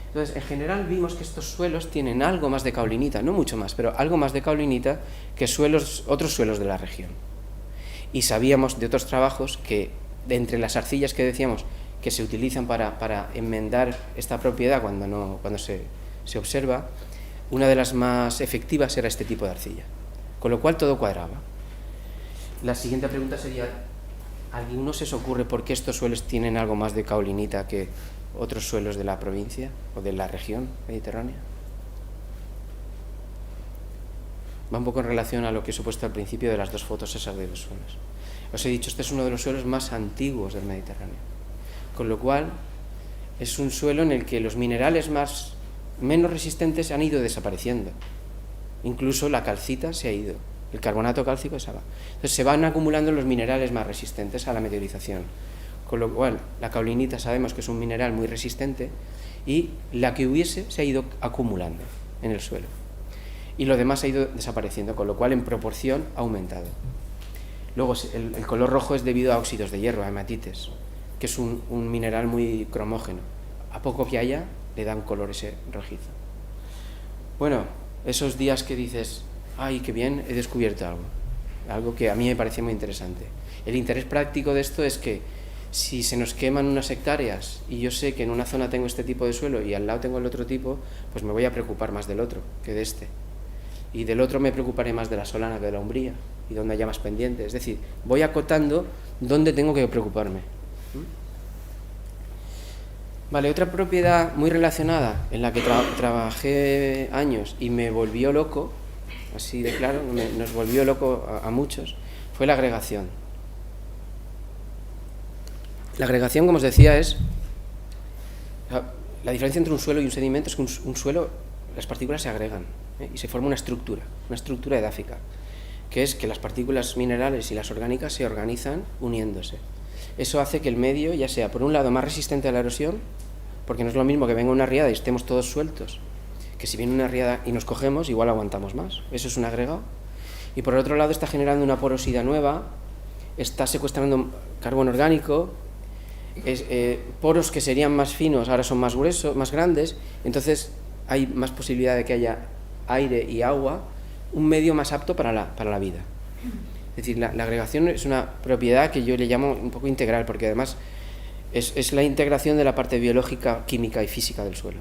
Entonces, en general vimos que estos suelos tienen algo más de caolinita, no mucho más, pero algo más de caolinita que otros suelos de la región. Y sabíamos de otros trabajos que, de entre las arcillas que decíamos que se utilizan para enmendar esta propiedad cuando se observa, una de las más efectivas era este tipo de arcilla. Con lo cual todo cuadraba. La siguiente pregunta sería, ¿a alguno se os ocurre por qué estos suelos tienen algo más de caolinita que otros suelos de la provincia o de la región mediterránea? Va un poco en relación a lo que os he puesto al principio de las 2 fotos esas de los suelos. Os he dicho, este es uno de los suelos más antiguos del Mediterráneo, con lo cual es un suelo en el que los minerales menos resistentes han ido desapareciendo. Incluso la calcita se ha ido, el carbonato cálcico se va. Entonces se van acumulando los minerales más resistentes a la meteorización. Con lo cual, la caolinita sabemos que es un mineral muy resistente y la que hubiese se ha ido acumulando en el suelo. Y lo demás ha ido desapareciendo, con lo cual en proporción ha aumentado. Luego, el color rojo es debido a óxidos de hierro, a hematites, que es un mineral muy cromógeno. A poco que haya, le da un color ese rojizo. Bueno, esos días que dices, ¡ay, qué bien, he descubierto algo que a mí me parecía muy interesante! El interés práctico de esto es que si se nos queman unas hectáreas y yo sé que en una zona tengo este tipo de suelo y al lado tengo el otro tipo, pues me voy a preocupar más del otro que de este. Y del otro me preocuparé más de la solana que de la umbría y donde haya más pendiente. Es decir, voy acotando dónde tengo que preocuparme. Vale, otra propiedad muy relacionada en la que trabajé años y me volvió loco, así de claro, nos volvió loco a muchos, fue la agregación. La agregación, como os decía, es la diferencia entre un suelo y un sedimento. Es que un suelo, las partículas se agregan y se forma una estructura edáfica, que es que las partículas minerales y las orgánicas se organizan uniéndose. Eso hace que el medio ya sea, por un lado, más resistente a la erosión, porque no es lo mismo que venga una riada y estemos todos sueltos, que si viene una riada y nos cogemos, igual aguantamos más. Eso es un agregado. Y por el otro lado está generando una porosidad nueva, está secuestrando carbono orgánico, poros que serían más finos ahora son más gruesos, más grandes, entonces hay más posibilidad de que haya aire y agua, un medio más apto para la vida. Es decir, la agregación es una propiedad que yo le llamo un poco integral, porque además es la integración de la parte biológica, química y física del suelo.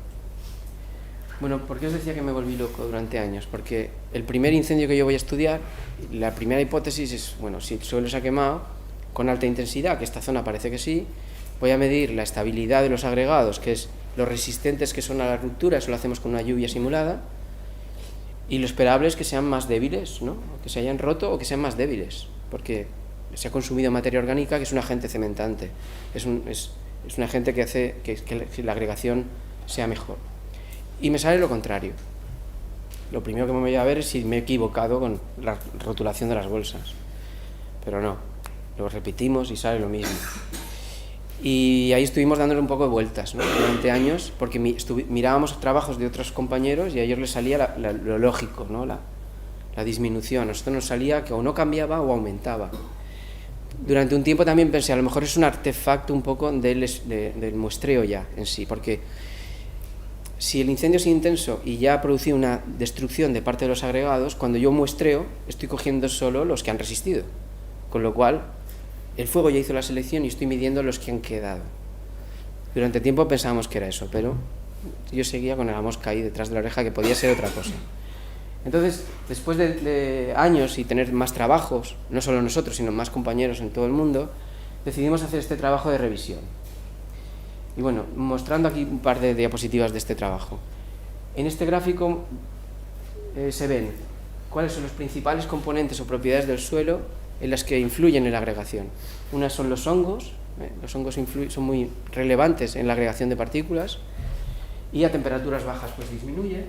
Bueno, ¿por qué os decía que me volví loco durante años? Porque el primer incendio que yo voy a estudiar, la primera hipótesis es, bueno, si el suelo se ha quemado con alta intensidad, que esta zona parece que sí, voy a medir la estabilidad de los agregados, que es los resistentes que son a la ruptura, eso lo hacemos con una lluvia simulada, y lo esperable es que sean más débiles, ¿no? Que se hayan roto o que sean más débiles, porque se ha consumido materia orgánica que es un agente cementante, es un agente que hace que la agregación sea mejor. Y me sale lo contrario. Lo primero que me voy a ver es si me he equivocado con la rotulación de las bolsas, pero no, lo repetimos y sale lo mismo. Y ahí estuvimos dándole un poco de vueltas, ¿no? Durante años, porque mirábamos trabajos de otros compañeros y a ellos les salía lo lógico, ¿no? La disminución. A nosotros nos salía que o no cambiaba o aumentaba. Durante un tiempo también pensé, a lo mejor es un artefacto un poco del muestreo ya en sí, porque si el incendio es intenso y ya ha producido una destrucción de parte de los agregados, cuando yo muestreo estoy cogiendo solo los que han resistido, con lo cual el fuego ya hizo la selección y estoy midiendo los que han quedado. Durante tiempo pensábamos que era eso, pero yo seguía con la mosca ahí detrás de la oreja, que podía ser otra cosa. Entonces, después de años y tener más trabajos, no solo nosotros, sino más compañeros en todo el mundo, decidimos hacer este trabajo de revisión. Y bueno, mostrando aquí un par de diapositivas de este trabajo. En este gráfico se ven cuáles son los principales componentes o propiedades del suelo en las que influyen en la agregación. Unas son los hongos son muy relevantes en la agregación de partículas, y a temperaturas bajas pues disminuye,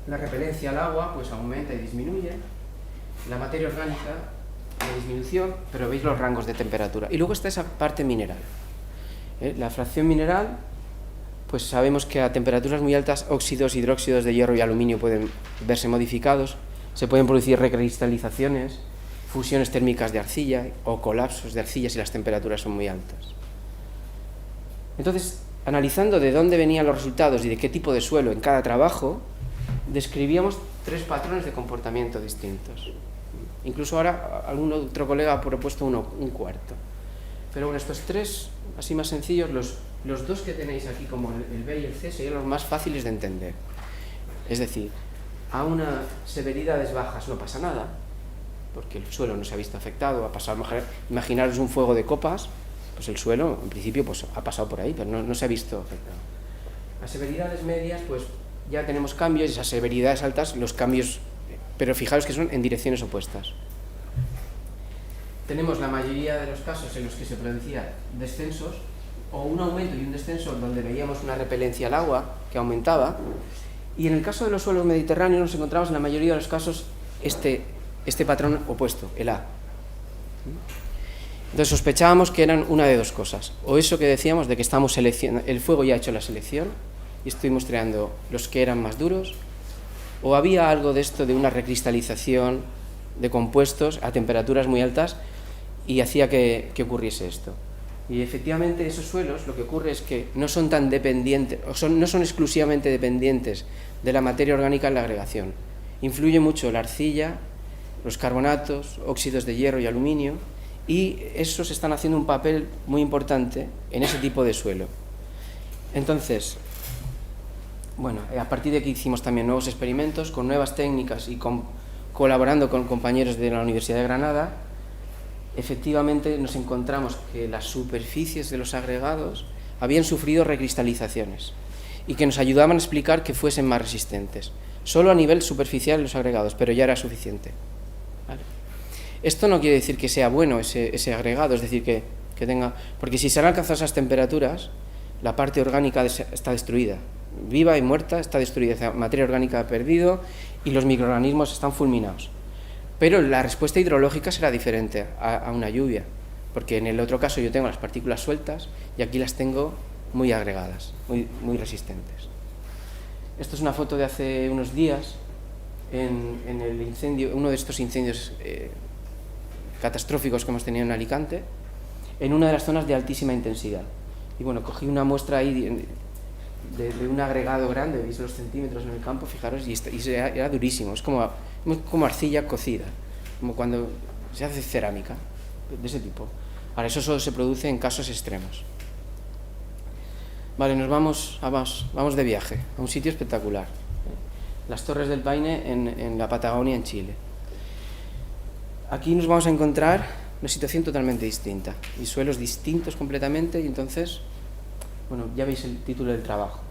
la repelencia al agua pues aumenta y disminuye, la materia orgánica, la disminución, pero veis los rangos de temperatura. Y luego está esa parte mineral. La fracción mineral, pues sabemos que a temperaturas muy altas óxidos, hidróxidos de hierro y aluminio pueden verse modificados, se pueden producir recristalizaciones, fusiones térmicas de arcilla o colapsos de arcilla si las temperaturas son muy altas. Entonces, analizando de dónde venían los resultados y de qué tipo de suelo en cada trabajo, describíamos 3 patrones de comportamiento distintos. Incluso ahora algún otro colega ha propuesto un cuarto. Pero bueno, estos 3, así más sencillos, los 2 que tenéis aquí como el B y el C serían los más fáciles de entender. Es decir, a unas severidades bajas no pasa nada, porque el suelo no se ha visto afectado, ha pasado, imaginaros un fuego de copas, pues el suelo en principio pues ha pasado por ahí, pero no se ha visto afectado. A severidades medias pues ya tenemos cambios, y esas severidades altas los cambios, pero fijaros que son en direcciones opuestas. Tenemos la mayoría de los casos en los que se producían descensos, o un aumento y un descenso donde veíamos una repelencia al agua que aumentaba, y en el caso de los suelos mediterráneos nos encontramos en la mayoría de los casos este patrón opuesto, el A. Entonces sospechábamos que eran una de 2 cosas, o eso que decíamos de que estamos seleccionando, el fuego ya ha hecho la selección y estuvimos creando los que eran más duros, o había algo de esto de una recristalización de compuestos a temperaturas muy altas y hacía que ocurriese esto. Y efectivamente esos suelos lo que ocurre es que no son tan dependientes, no son exclusivamente dependientes de la materia orgánica en la agregación. Influye mucho la arcilla, los carbonatos, óxidos de hierro y aluminio, y esos están haciendo un papel muy importante en ese tipo de suelo. Entonces, bueno, a partir de aquí hicimos también nuevos experimentos con nuevas técnicas y colaborando con compañeros de la Universidad de Granada. Efectivamente nos encontramos que las superficies de los agregados habían sufrido recristalizaciones y que nos ayudaban a explicar que fuesen más resistentes. Solo a nivel superficial los agregados, pero ya era suficiente. ¿Vale? Esto no quiere decir que sea bueno ese agregado, es decir, que tenga... Porque si se han alcanzado esas temperaturas, la parte orgánica está destruida. Viva y muerta está destruida, la materia orgánica ha perdido y los microorganismos están fulminados. Pero la respuesta hidrológica será diferente a una lluvia, porque en el otro caso yo tengo las partículas sueltas y aquí las tengo muy agregadas, muy resistentes. Esto es una foto de hace unos días en el incendio, uno de estos incendios catastróficos que hemos tenido en Alicante, en una de las zonas de altísima intensidad. Y bueno, cogí una muestra ahí de un agregado grande, veis los centímetros en el campo, fijaros, y era durísimo, es como arcilla cocida, como cuando se hace cerámica, de ese tipo. Ahora, eso solo se produce en casos extremos. Vale, nos vamos de viaje a un sitio espectacular, las Torres del Paine en la Patagonia, en Chile. Aquí nos vamos a encontrar una situación totalmente distinta, y suelos distintos completamente, y entonces, bueno, ya veis el título del trabajo.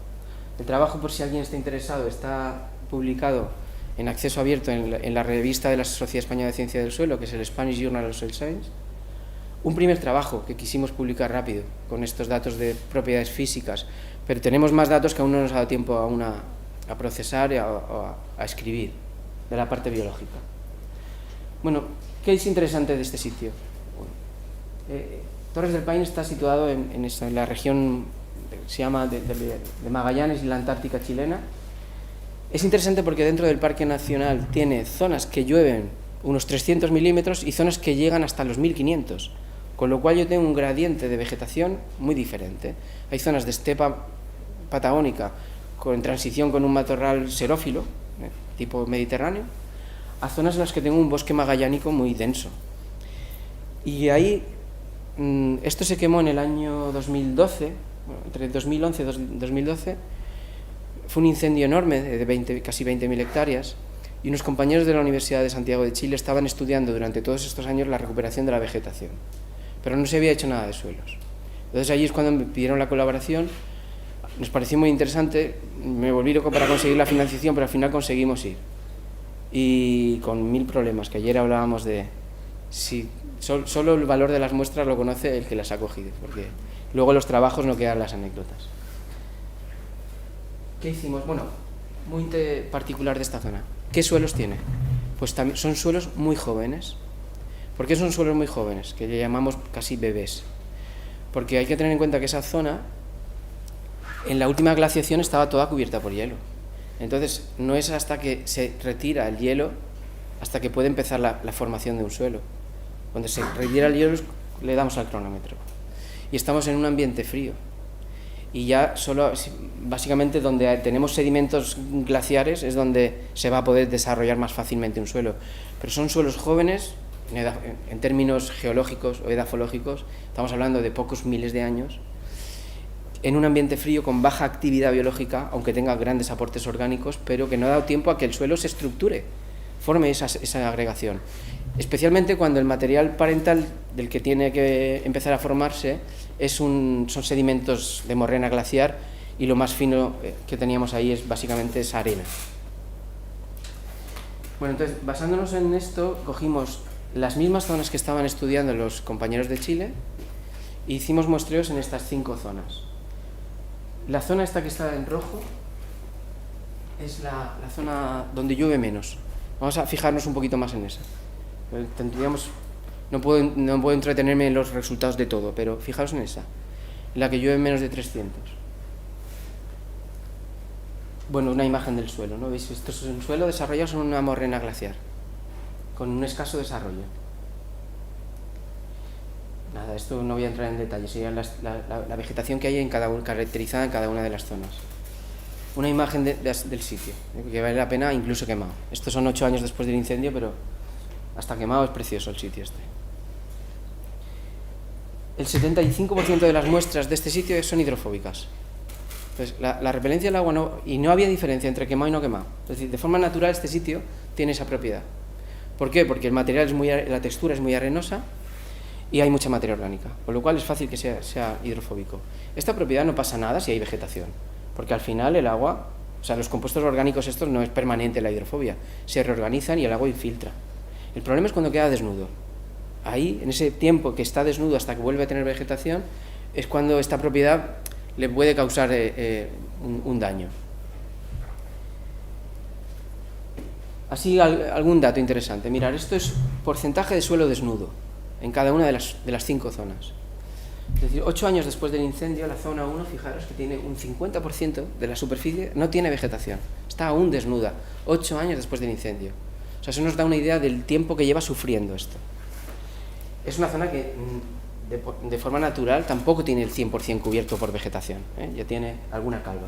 El trabajo, por si alguien está interesado, está publicado en acceso abierto en la revista de la Sociedad Española de Ciencia del Suelo, que es el Spanish Journal of Soil Science. Un primer trabajo que quisimos publicar rápido, con estos datos de propiedades físicas, pero tenemos más datos que aún no nos ha dado tiempo a procesar y a escribir, de la parte biológica. Bueno, ¿qué es interesante de este sitio? Bueno, Torres del Paine está situado en la región, se llama de Magallanes y la Antártica chilena. Es interesante porque dentro del Parque Nacional tiene zonas que llueven unos 300 milímetros y zonas que llegan hasta los 1500, con lo cual yo tengo un gradiente de vegetación muy diferente. Hay zonas de estepa patagónica en transición con un matorral xerófilo, tipo mediterráneo, a zonas en las que tengo un bosque magallánico muy denso. Y ahí, esto se quemó en el año 2012, bueno, entre 2011 y 2012, fue un incendio enorme de casi 20.000 hectáreas, y unos compañeros de la Universidad de Santiago de Chile estaban estudiando durante todos estos años la recuperación de la vegetación. pero no se había hecho nada de suelos. Entonces allí es cuando me pidieron la colaboración, nos pareció muy interesante, me volví loco para conseguir la financiación, pero al final conseguimos ir. Y con 1000 problemas, que ayer hablábamos de si solo el valor de las muestras lo conoce el que las ha cogido, porque luego los trabajos no quedan las anécdotas. ¿Qué hicimos? Bueno, muy particular de esta zona. ¿Qué suelos tiene? Pues también son suelos muy jóvenes. ¿Por qué son suelos muy jóvenes? Que le llamamos casi bebés. Porque hay que tener en cuenta que esa zona, en la última glaciación, estaba toda cubierta por hielo. Entonces, no es hasta que se retira el hielo, hasta que puede empezar la formación de un suelo. Cuando se retira el hielo, le damos al cronómetro. Y estamos en un ambiente frío. Y ya solo, básicamente, donde tenemos sedimentos glaciares es donde se va a poder desarrollar más fácilmente un suelo. Pero son suelos jóvenes, en términos geológicos o edafológicos, estamos hablando de pocos miles de años, en un ambiente frío con baja actividad biológica, aunque tenga grandes aportes orgánicos, pero que no ha dado tiempo a que el suelo se estructure, forme esa agregación. Especialmente cuando el material parental del que tiene que empezar a formarse son sedimentos de morrena glaciar, y lo más fino que teníamos ahí es básicamente esa arena. Bueno, entonces, basándonos en esto, cogimos las mismas zonas que estaban estudiando los compañeros de Chile e hicimos muestreos en estas 5 zonas. La zona esta que está en rojo es la zona donde llueve menos. Vamos a fijarnos un poquito más en esa. No puedo entretenerme en los resultados de todo, pero fijaos en esa, en la que llueve menos de 300. Bueno, una imagen del suelo, ¿no? ¿Veis? Esto es un suelo desarrollado sobre una morrena glaciar, con un escaso desarrollo. Nada, esto no voy a entrar en detalle, sería la vegetación que hay caracterizada en cada una de las zonas. Una imagen del sitio, que vale la pena incluso quemado. Estos son 8 años después del incendio, pero hasta quemado es precioso el sitio este. El 75% de las muestras de este sitio son hidrofóbicas. Entonces, la repelencia del agua y no había diferencia entre quemado y no quemado. Es decir, de forma natural este sitio tiene esa propiedad. ¿Por qué? Porque el material la textura es muy arenosa y hay mucha materia orgánica, con lo cual es fácil que sea hidrofóbico. Esta propiedad no pasa nada si hay vegetación, porque al final el agua, o sea, los compuestos orgánicos estos no es permanente la hidrofobia, se reorganizan y el agua infiltra. El problema es cuando queda desnudo. Ahí, en ese tiempo que está desnudo hasta que vuelve a tener vegetación, es cuando esta propiedad le puede causar un daño. Así, algún dato interesante. Mirad, esto es porcentaje de suelo desnudo en cada una de las 5 zonas. Es decir, 8 años después del incendio, la zona 1, fijaros que tiene un 50% de la superficie, no tiene vegetación, está aún desnuda, 8 años después del incendio. O sea, eso nos da una idea del tiempo que lleva sufriendo esto. Es una zona que de forma natural tampoco tiene el 100% cubierto por vegetación, ya tiene alguna calva.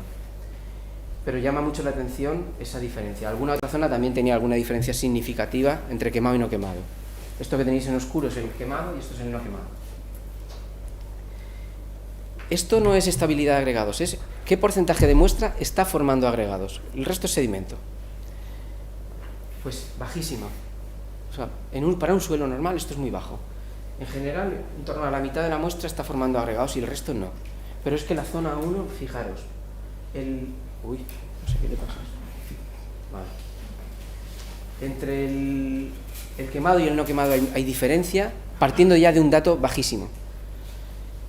Pero llama mucho la atención esa diferencia. Alguna otra zona también tenía alguna diferencia significativa entre quemado y no quemado. Esto que tenéis en oscuro es el quemado y esto es el no quemado. Esto no es estabilidad de agregados, es qué porcentaje de muestra está formando agregados. El resto es sedimento. Pues bajísima. O sea, para un suelo normal esto es muy bajo. En general, en torno a la mitad de la muestra está formando agregados y el resto no. Pero es que la zona 1, fijaros, uy, no sé qué le pasa. Vale. Entre el quemado y el no quemado hay diferencia, partiendo ya de un dato bajísimo.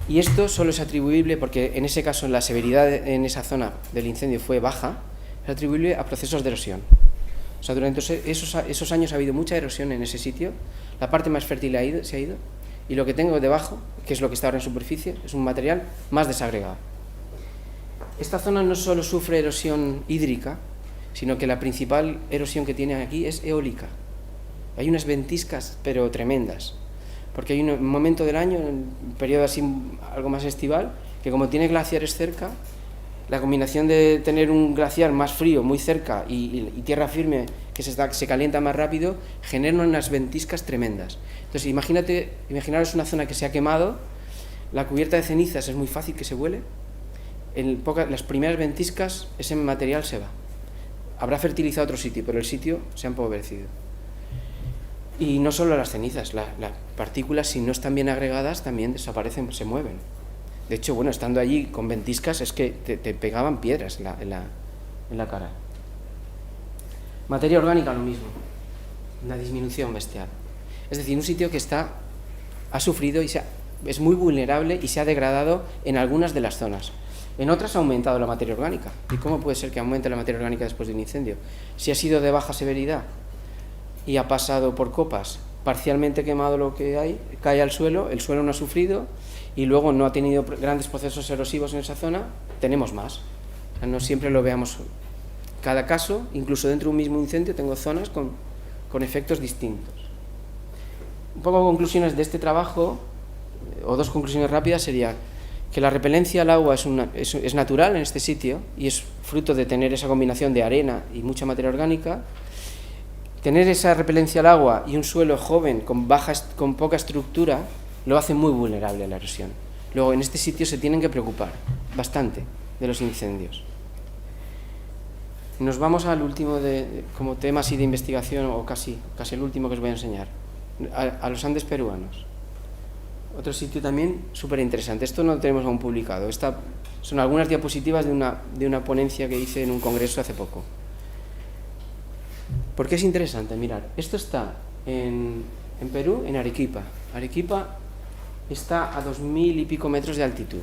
Y esto solo es atribuible, porque en ese caso la severidad en esa zona del incendio fue baja, es atribuible a procesos de erosión. O sea, durante esos años ha habido mucha erosión en ese sitio, la parte más fértil se ha ido, y lo que tengo debajo, que es lo que está ahora en superficie, es un material más desagregado. Esta zona no solo sufre erosión hídrica, sino que la principal erosión que tiene aquí es eólica. Hay unas ventiscas, pero tremendas, porque hay un momento del año, en un periodo así algo más estival, que como tiene glaciares cerca, la combinación de tener un glaciar más frío, muy cerca, y tierra firme que se calienta más rápido, generan unas ventiscas tremendas. Entonces, imaginaros una zona que se ha quemado, la cubierta de cenizas es muy fácil que se vuele, las primeras ventiscas, ese material se va. Habrá fertilizado otro sitio, pero el sitio se ha empobrecido. Y no solo las cenizas, las partículas, si no están bien agregadas, también desaparecen, se mueven. De hecho, bueno, estando allí con ventiscas, es que te pegaban piedras en la cara. Materia orgánica, lo mismo. Una disminución bestial. Es decir, un sitio que ha sufrido y es muy vulnerable y se ha degradado en algunas de las zonas. En otras ha aumentado la materia orgánica. ¿Y cómo puede ser que aumente la materia orgánica después de un incendio? Si ha sido de baja severidad y ha pasado por copas, parcialmente quemado lo que hay, cae al suelo, el suelo no ha sufrido y luego no ha tenido grandes procesos erosivos en esa zona, tenemos más. O sea, no siempre lo veamos. Cada caso, incluso dentro de un mismo incendio, tengo zonas con efectos distintos. Un poco conclusiones de este trabajo, o dos conclusiones rápidas, sería que la repelencia al agua es natural en este sitio y es fruto de tener esa combinación de arena y mucha materia orgánica. Tener esa repelencia al agua y un suelo joven con poca estructura lo hace muy vulnerable a la erosión. Luego, en este sitio se tienen que preocupar bastante de los incendios. Nos vamos al último como tema así de investigación, o casi el último que os voy a enseñar, a los Andes peruanos. Otro sitio también súper interesante. Esto no lo tenemos aún publicado. Son algunas diapositivas de una ponencia que hice en un congreso hace poco. ¿Por qué es interesante? Mirad, esto está en Perú, en Arequipa. Arequipa está a 2000 y pico metros de altitud,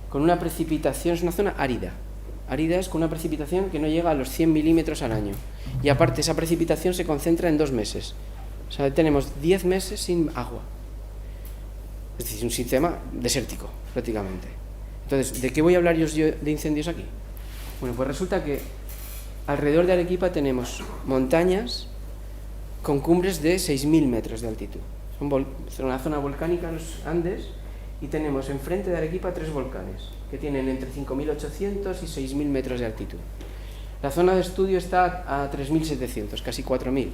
con una precipitación, es una zona árida. Árida es con una precipitación que no llega a los 100 milímetros al año. Y aparte, esa precipitación se concentra en 2 meses. O sea, tenemos 10 meses sin agua. Es decir, un sistema desértico, prácticamente. Entonces, ¿de qué voy a hablar yo de incendios aquí? Bueno, pues resulta que alrededor de Arequipa tenemos montañas con cumbres de 6.000 metros de altitud. Son una zona volcánica en los Andes y tenemos enfrente de Arequipa 3 volcanes que tienen entre 5.800 y 6.000 metros de altitud. La zona de estudio está a 3.700, casi 4.000.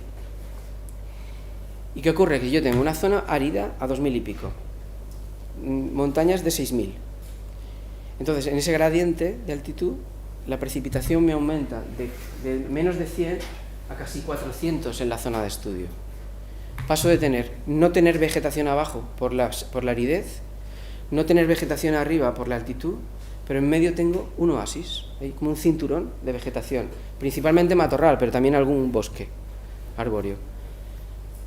¿Y qué ocurre? Que yo tengo una zona árida a 2.000 y pico, montañas de 6.000. Entonces, en ese gradiente de altitud, la precipitación me aumenta de menos de 100 a casi 400 en la zona de estudio. Paso de no tener vegetación abajo por la aridez, no tener vegetación arriba por la altitud, pero en medio tengo un oasis, hay como un cinturón de vegetación, principalmente matorral, pero también algún bosque arbóreo.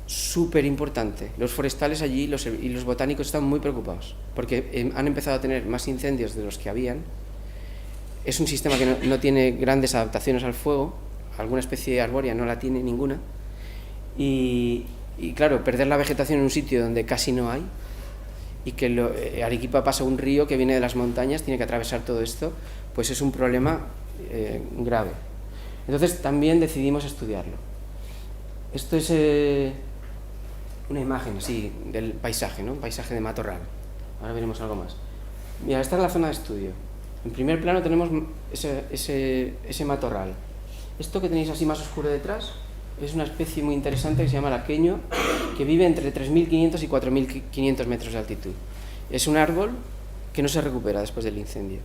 Súper importante. Los forestales allí y los botánicos están muy preocupados, porque han empezado a tener más incendios de los que habían. Es un sistema que no tiene grandes adaptaciones al fuego, alguna especie arbórea no la tiene ninguna, y claro, perder la vegetación en un sitio donde casi no hay, y que Arequipa pasa un río que viene de las montañas, tiene que atravesar todo esto, pues es un problema grave. Entonces también decidimos estudiarlo. Esto es una imagen así del paisaje, ¿no? Un paisaje de matorral. Ahora veremos algo más. Mira, esta es la zona de estudio. En primer plano tenemos ese matorral. Esto que tenéis así más oscuro detrás es una especie muy interesante que se llama laqueño, que vive entre 3.500 y 4.500 metros de altitud. Es un árbol que no se recupera después del incendio.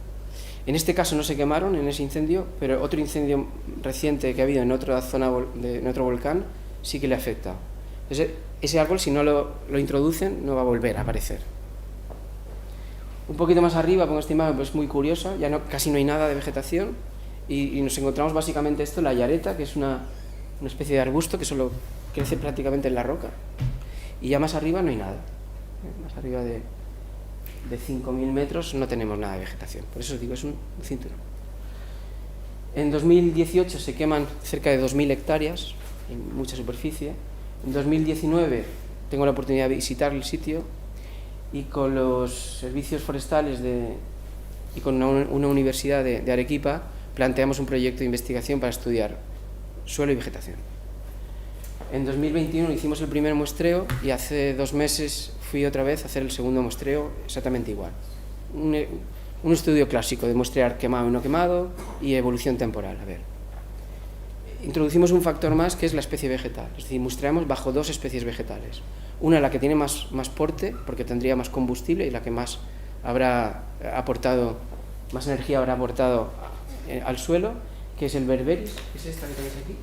En este caso no se quemaron en ese incendio, pero otro incendio reciente que ha habido en otra zona, en otro volcán, sí que le afecta. Ese árbol, si no lo introducen, no va a volver a aparecer. Un poquito más arriba pongo esta imagen, pues es muy curiosa, ya casi no hay nada de vegetación, y nos encontramos básicamente esto, la yareta, que es una especie de arbusto que solo crece prácticamente en la roca, y ya más arriba no hay nada. Más arriba de 5.000 metros no tenemos nada de vegetación, por eso os digo, es un cinturón. En 2018 se queman cerca de 2.000 hectáreas, en mucha superficie. En 2019 tengo la oportunidad de visitar el sitio y con los servicios forestales y con una universidad de Arequipa planteamos un proyecto de investigación para estudiar suelo y vegetación. En 2021 hicimos el primer muestreo y hace 2 meses fui otra vez a hacer el segundo muestreo exactamente igual. Un estudio clásico de muestrear quemado y no quemado y evolución temporal. A ver, introducimos un factor más que es la especie vegetal, es decir, muestreamos bajo 2 especies vegetales. Una, la que tiene más porte, porque tendría más combustible y la que más energía habrá aportado al suelo, que es el berberis, que es esta que tenéis aquí.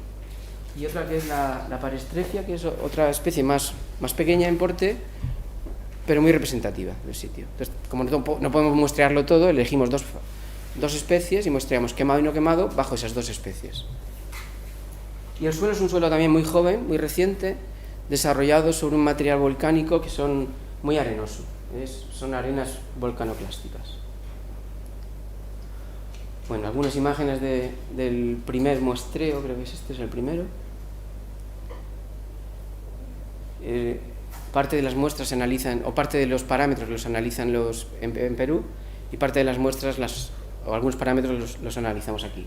y otra que es la Parestrefia, que es otra especie más pequeña en porte, pero muy representativa del sitio. Entonces, como no podemos muestrearlo todo, elegimos dos especies y muestreamos quemado y no quemado bajo esas dos especies. Y el suelo es un suelo también muy joven, muy reciente, desarrollado sobre un material volcánico que son muy arenoso, son arenas volcanoclásticas. Bueno, algunas imágenes del primer muestreo, creo que este es el primero. Parte de las muestras se analizan, o parte de los parámetros los analizan en Perú, y parte de las muestras, o algunos parámetros los analizamos aquí.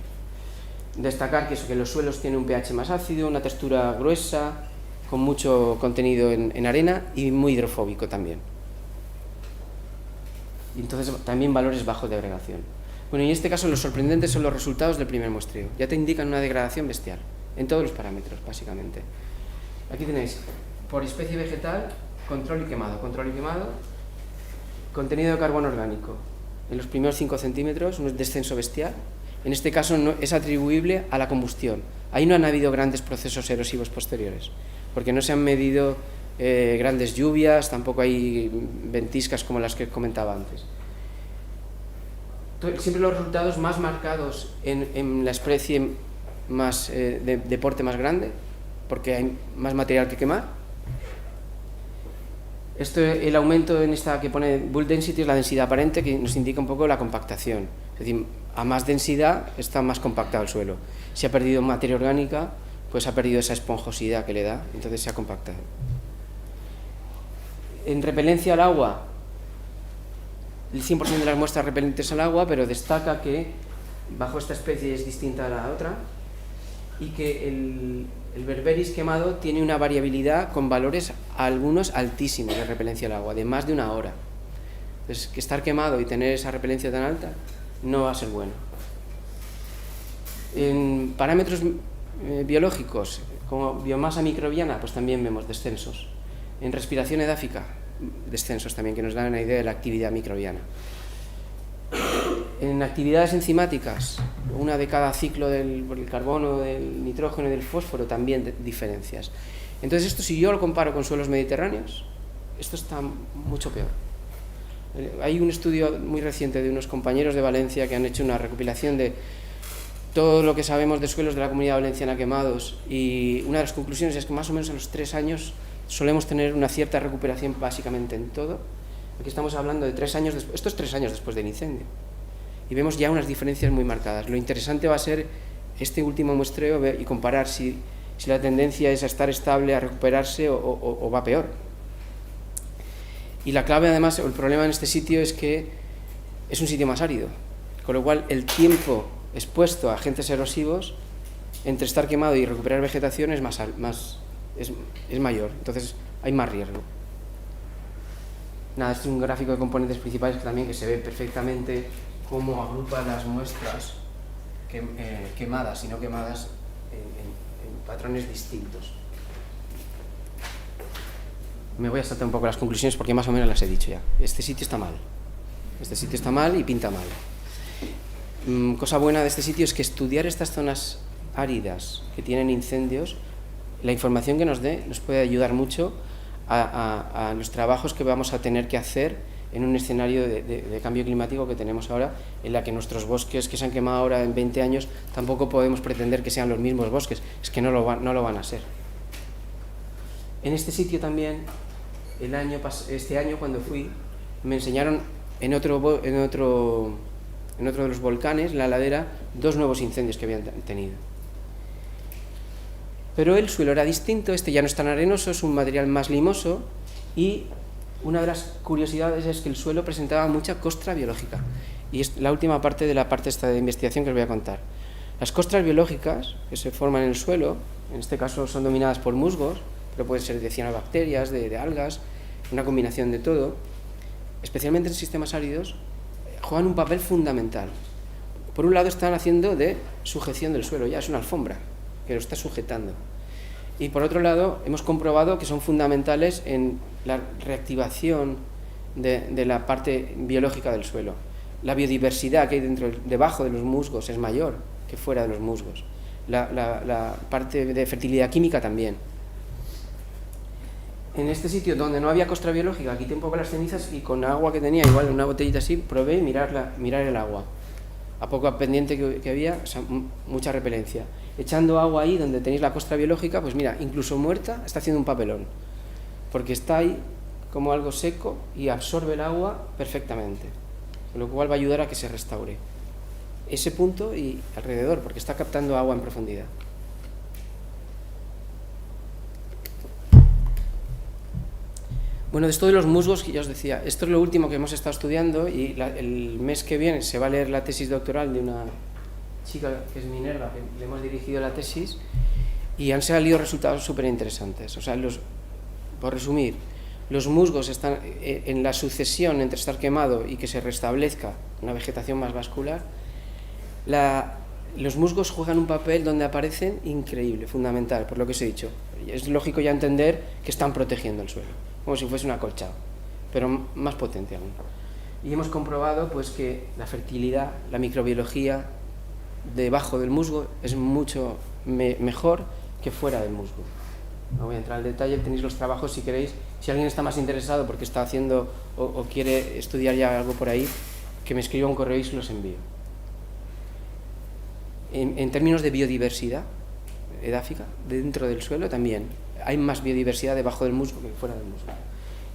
Destacar que los suelos tienen un pH más ácido, una textura gruesa, con mucho contenido en arena y muy hidrofóbico también. Y entonces también valores bajos de agregación. Bueno, y en este caso los sorprendentes son los resultados del primer muestreo. Ya te indican una degradación bestial, en todos los parámetros, básicamente. Aquí tenéis, por especie vegetal, control y quemado, contenido de carbono orgánico. En los primeros 5 centímetros, un descenso bestial. En este caso no, es atribuible a la combustión. Ahí no han habido grandes procesos erosivos posteriores, porque no se han medido grandes lluvias, tampoco hay ventiscas como las que comentaba antes. Siempre los resultados más marcados en la especie más, de porte más grande, porque hay más material que quemar. El aumento en esta que pone bull density es la densidad aparente, que nos indica un poco la compactación. Es decir, a más densidad está más compactado el suelo. Si ha perdido materia orgánica, pues ha perdido esa esponjosidad que le da, entonces se ha compactado. En repelencia al agua, el 100% de las muestras repelentes al agua, pero destaca que bajo esta especie es distinta a la otra y que el berberis quemado tiene una variabilidad con valores algunos altísimos de repelencia al agua, de más de 1 hora. Entonces, que estar quemado y tener esa repelencia tan alta no va a ser bueno. En parámetros biológicos, como biomasa microbiana, pues también vemos descensos. En respiración edáfica, descensos también, que nos dan una idea de la actividad microbiana. En actividades enzimáticas, una de cada ciclo del carbono, del nitrógeno y del fósforo, también diferencias. Entonces esto, si yo lo comparo con suelos mediterráneos, esto está mucho peor. Hay un estudio muy reciente de unos compañeros de Valencia que han hecho una recopilación de todo lo que sabemos de suelos de la Comunidad Valenciana quemados, y una de las conclusiones es que más o menos a los 3 años solemos tener una cierta recuperación básicamente en todo. Aquí estamos hablando de 3 años después, esto es 3 años después del incendio, y vemos ya unas diferencias muy marcadas. Lo interesante va a ser este último muestreo y comparar si la tendencia es a estar estable, a recuperarse o va peor. Y la clave, además, o el problema en este sitio es que es un sitio más árido, con lo cual el tiempo expuesto a agentes erosivos entre estar quemado y recuperar vegetación es mayor, entonces hay más riesgo. Nada, este es un gráfico de componentes principales que se ve perfectamente cómo agrupa las muestras quemadas y no quemadas en patrones distintos. Me voy a saltar un poco las conclusiones porque más o menos las he dicho ya. Este sitio está mal y pinta mal. Cosa buena de este sitio es que estudiar estas zonas áridas que tienen incendios, la información que nos dé nos puede ayudar mucho a los trabajos que vamos a tener que hacer en un escenario de cambio climático que tenemos ahora, en la que nuestros bosques que se han quemado ahora en 20 años tampoco podemos pretender que sean los mismos bosques, es que no lo van a ser. En este sitio también, este año cuando fui, me enseñaron en otro de los volcanes, la ladera, 2 nuevos incendios que habían tenido. Pero el suelo era distinto, este ya no es tan arenoso, es un material más limoso, y una de las curiosidades es que el suelo presentaba mucha costra biológica. Y es la última parte de la parte esta de investigación que os voy a contar. Las costras biológicas que se forman en el suelo, en este caso son dominadas por musgos, pero pueden ser de cianobacterias, de algas, una combinación de todo, especialmente en sistemas áridos, juegan un papel fundamental. Por un lado están haciendo de sujeción del suelo, ya es una alfombra que lo está sujetando. Y por otro lado hemos comprobado que son fundamentales en la reactivación de la parte biológica del suelo. La biodiversidad que hay debajo de los musgos es mayor que fuera de los musgos. la parte de fertilidad química también. En este sitio donde no había costra biológica, quité un poco las cenizas y con agua que tenía, igual una botellita así, probé mirar el agua. A poco pendiente que había, o sea, mucha repelencia. Echando agua ahí donde tenéis la costra biológica, pues mira, incluso muerta, está haciendo un papelón. Porque está ahí como algo seco y absorbe el agua perfectamente. Lo cual va a ayudar a que se restaure ese punto y alrededor, porque está captando agua en profundidad. Bueno, de esto de los musgos, que ya os decía, esto es lo último que hemos estado estudiando y el mes que viene se va a leer la tesis doctoral de una chica que es Minerva, que le hemos dirigido la tesis, y han salido resultados súper interesantes. O sea, por resumir, los musgos están en la sucesión entre estar quemado y que se restablezca una vegetación más vascular. Los musgos juegan un papel donde aparecen increíble, fundamental, por lo que os he dicho. Es lógico ya entender que están protegiendo el suelo, como si fuese un acolchado, pero más potente aún. Y hemos comprobado pues que la fertilidad, la microbiología debajo del musgo es mucho mejor que fuera del musgo. No voy a entrar al detalle, tenéis los trabajos si queréis. Si alguien está más interesado porque está haciendo o quiere estudiar ya algo por ahí, que me escriba un correo y se los envío. En términos de biodiversidad edáfica, dentro del suelo también hay más biodiversidad debajo del musgo que fuera del musgo.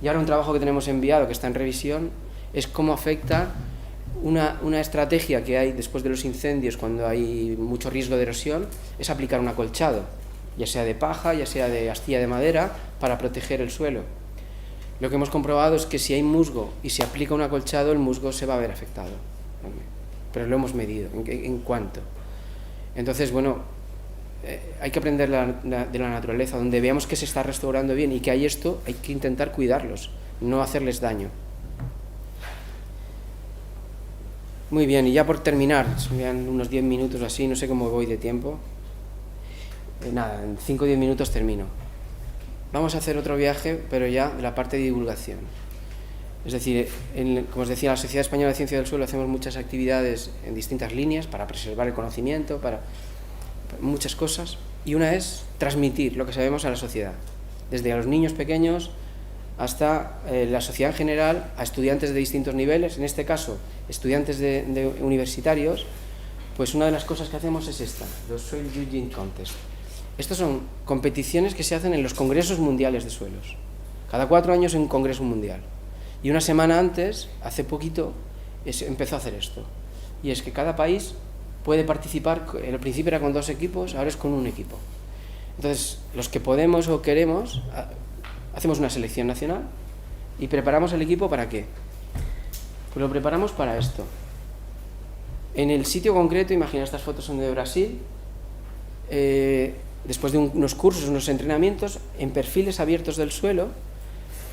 Y ahora un trabajo que tenemos enviado, que está en revisión, es cómo afecta una estrategia que hay después de los incendios, cuando hay mucho riesgo de erosión, es aplicar un acolchado, ya sea de paja, ya sea de astilla de madera, para proteger el suelo. Lo que hemos comprobado es que si hay musgo y se aplica un acolchado, el musgo se va a ver afectado. Pero lo hemos medido. ¿En cuánto? Entonces, bueno, hay que aprender de la naturaleza. Donde veamos que se está restaurando bien y que hay esto, hay que intentar cuidarlos, no hacerles daño. Muy bien, y ya por terminar, son unos 10 minutos o así, no sé cómo voy de tiempo. Nada, en 5 o 10 minutos termino. Vamos a hacer otro viaje, pero ya de la parte de divulgación. Es decir, como os decía, en la Sociedad Española de Ciencia del Suelo hacemos muchas actividades en distintas líneas para preservar el conocimiento, para muchas cosas. Y una es transmitir lo que sabemos a la sociedad, desde a los niños pequeños hasta la sociedad en general, a estudiantes de distintos niveles, en este caso, estudiantes de universitarios. Pues una de las cosas que hacemos es esta, los Soil Judging Contest. Estas son competiciones que se hacen en los congresos mundiales de suelos. Cada 4 años en un congreso mundial. Y una semana antes, hace poquito, empezó a hacer esto. Y es que cada país puede participar, en el principio era con 2 equipos, ahora es con 1 equipo. Entonces, los que podemos o queremos, hacemos una selección nacional y preparamos el equipo ¿para qué? Pues lo preparamos para esto. En el sitio concreto, imagina, estas fotos son de Brasil, después de unos cursos, unos entrenamientos, en perfiles abiertos del suelo,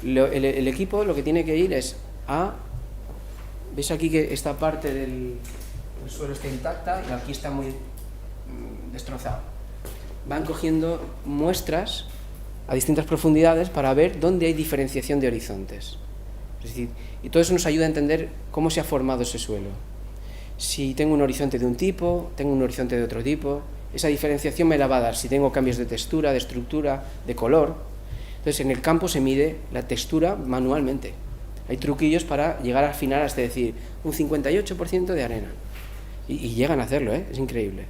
el equipo lo que tiene que ir es ¿veis aquí que esta parte del suelo está intacta y aquí está muy destrozado? Van cogiendo muestras a distintas profundidades para ver dónde hay diferenciación de horizontes. Es decir, y todo eso nos ayuda a entender cómo se ha formado ese suelo. Si tengo un horizonte de un tipo, tengo un horizonte de otro tipo, esa diferenciación me la va a dar si tengo cambios de textura, de estructura, de color. Entonces en el campo se mide la textura manualmente. Hay truquillos para llegar al final hasta decir un 58% de arena. Y llegan a hacerlo, es increíble.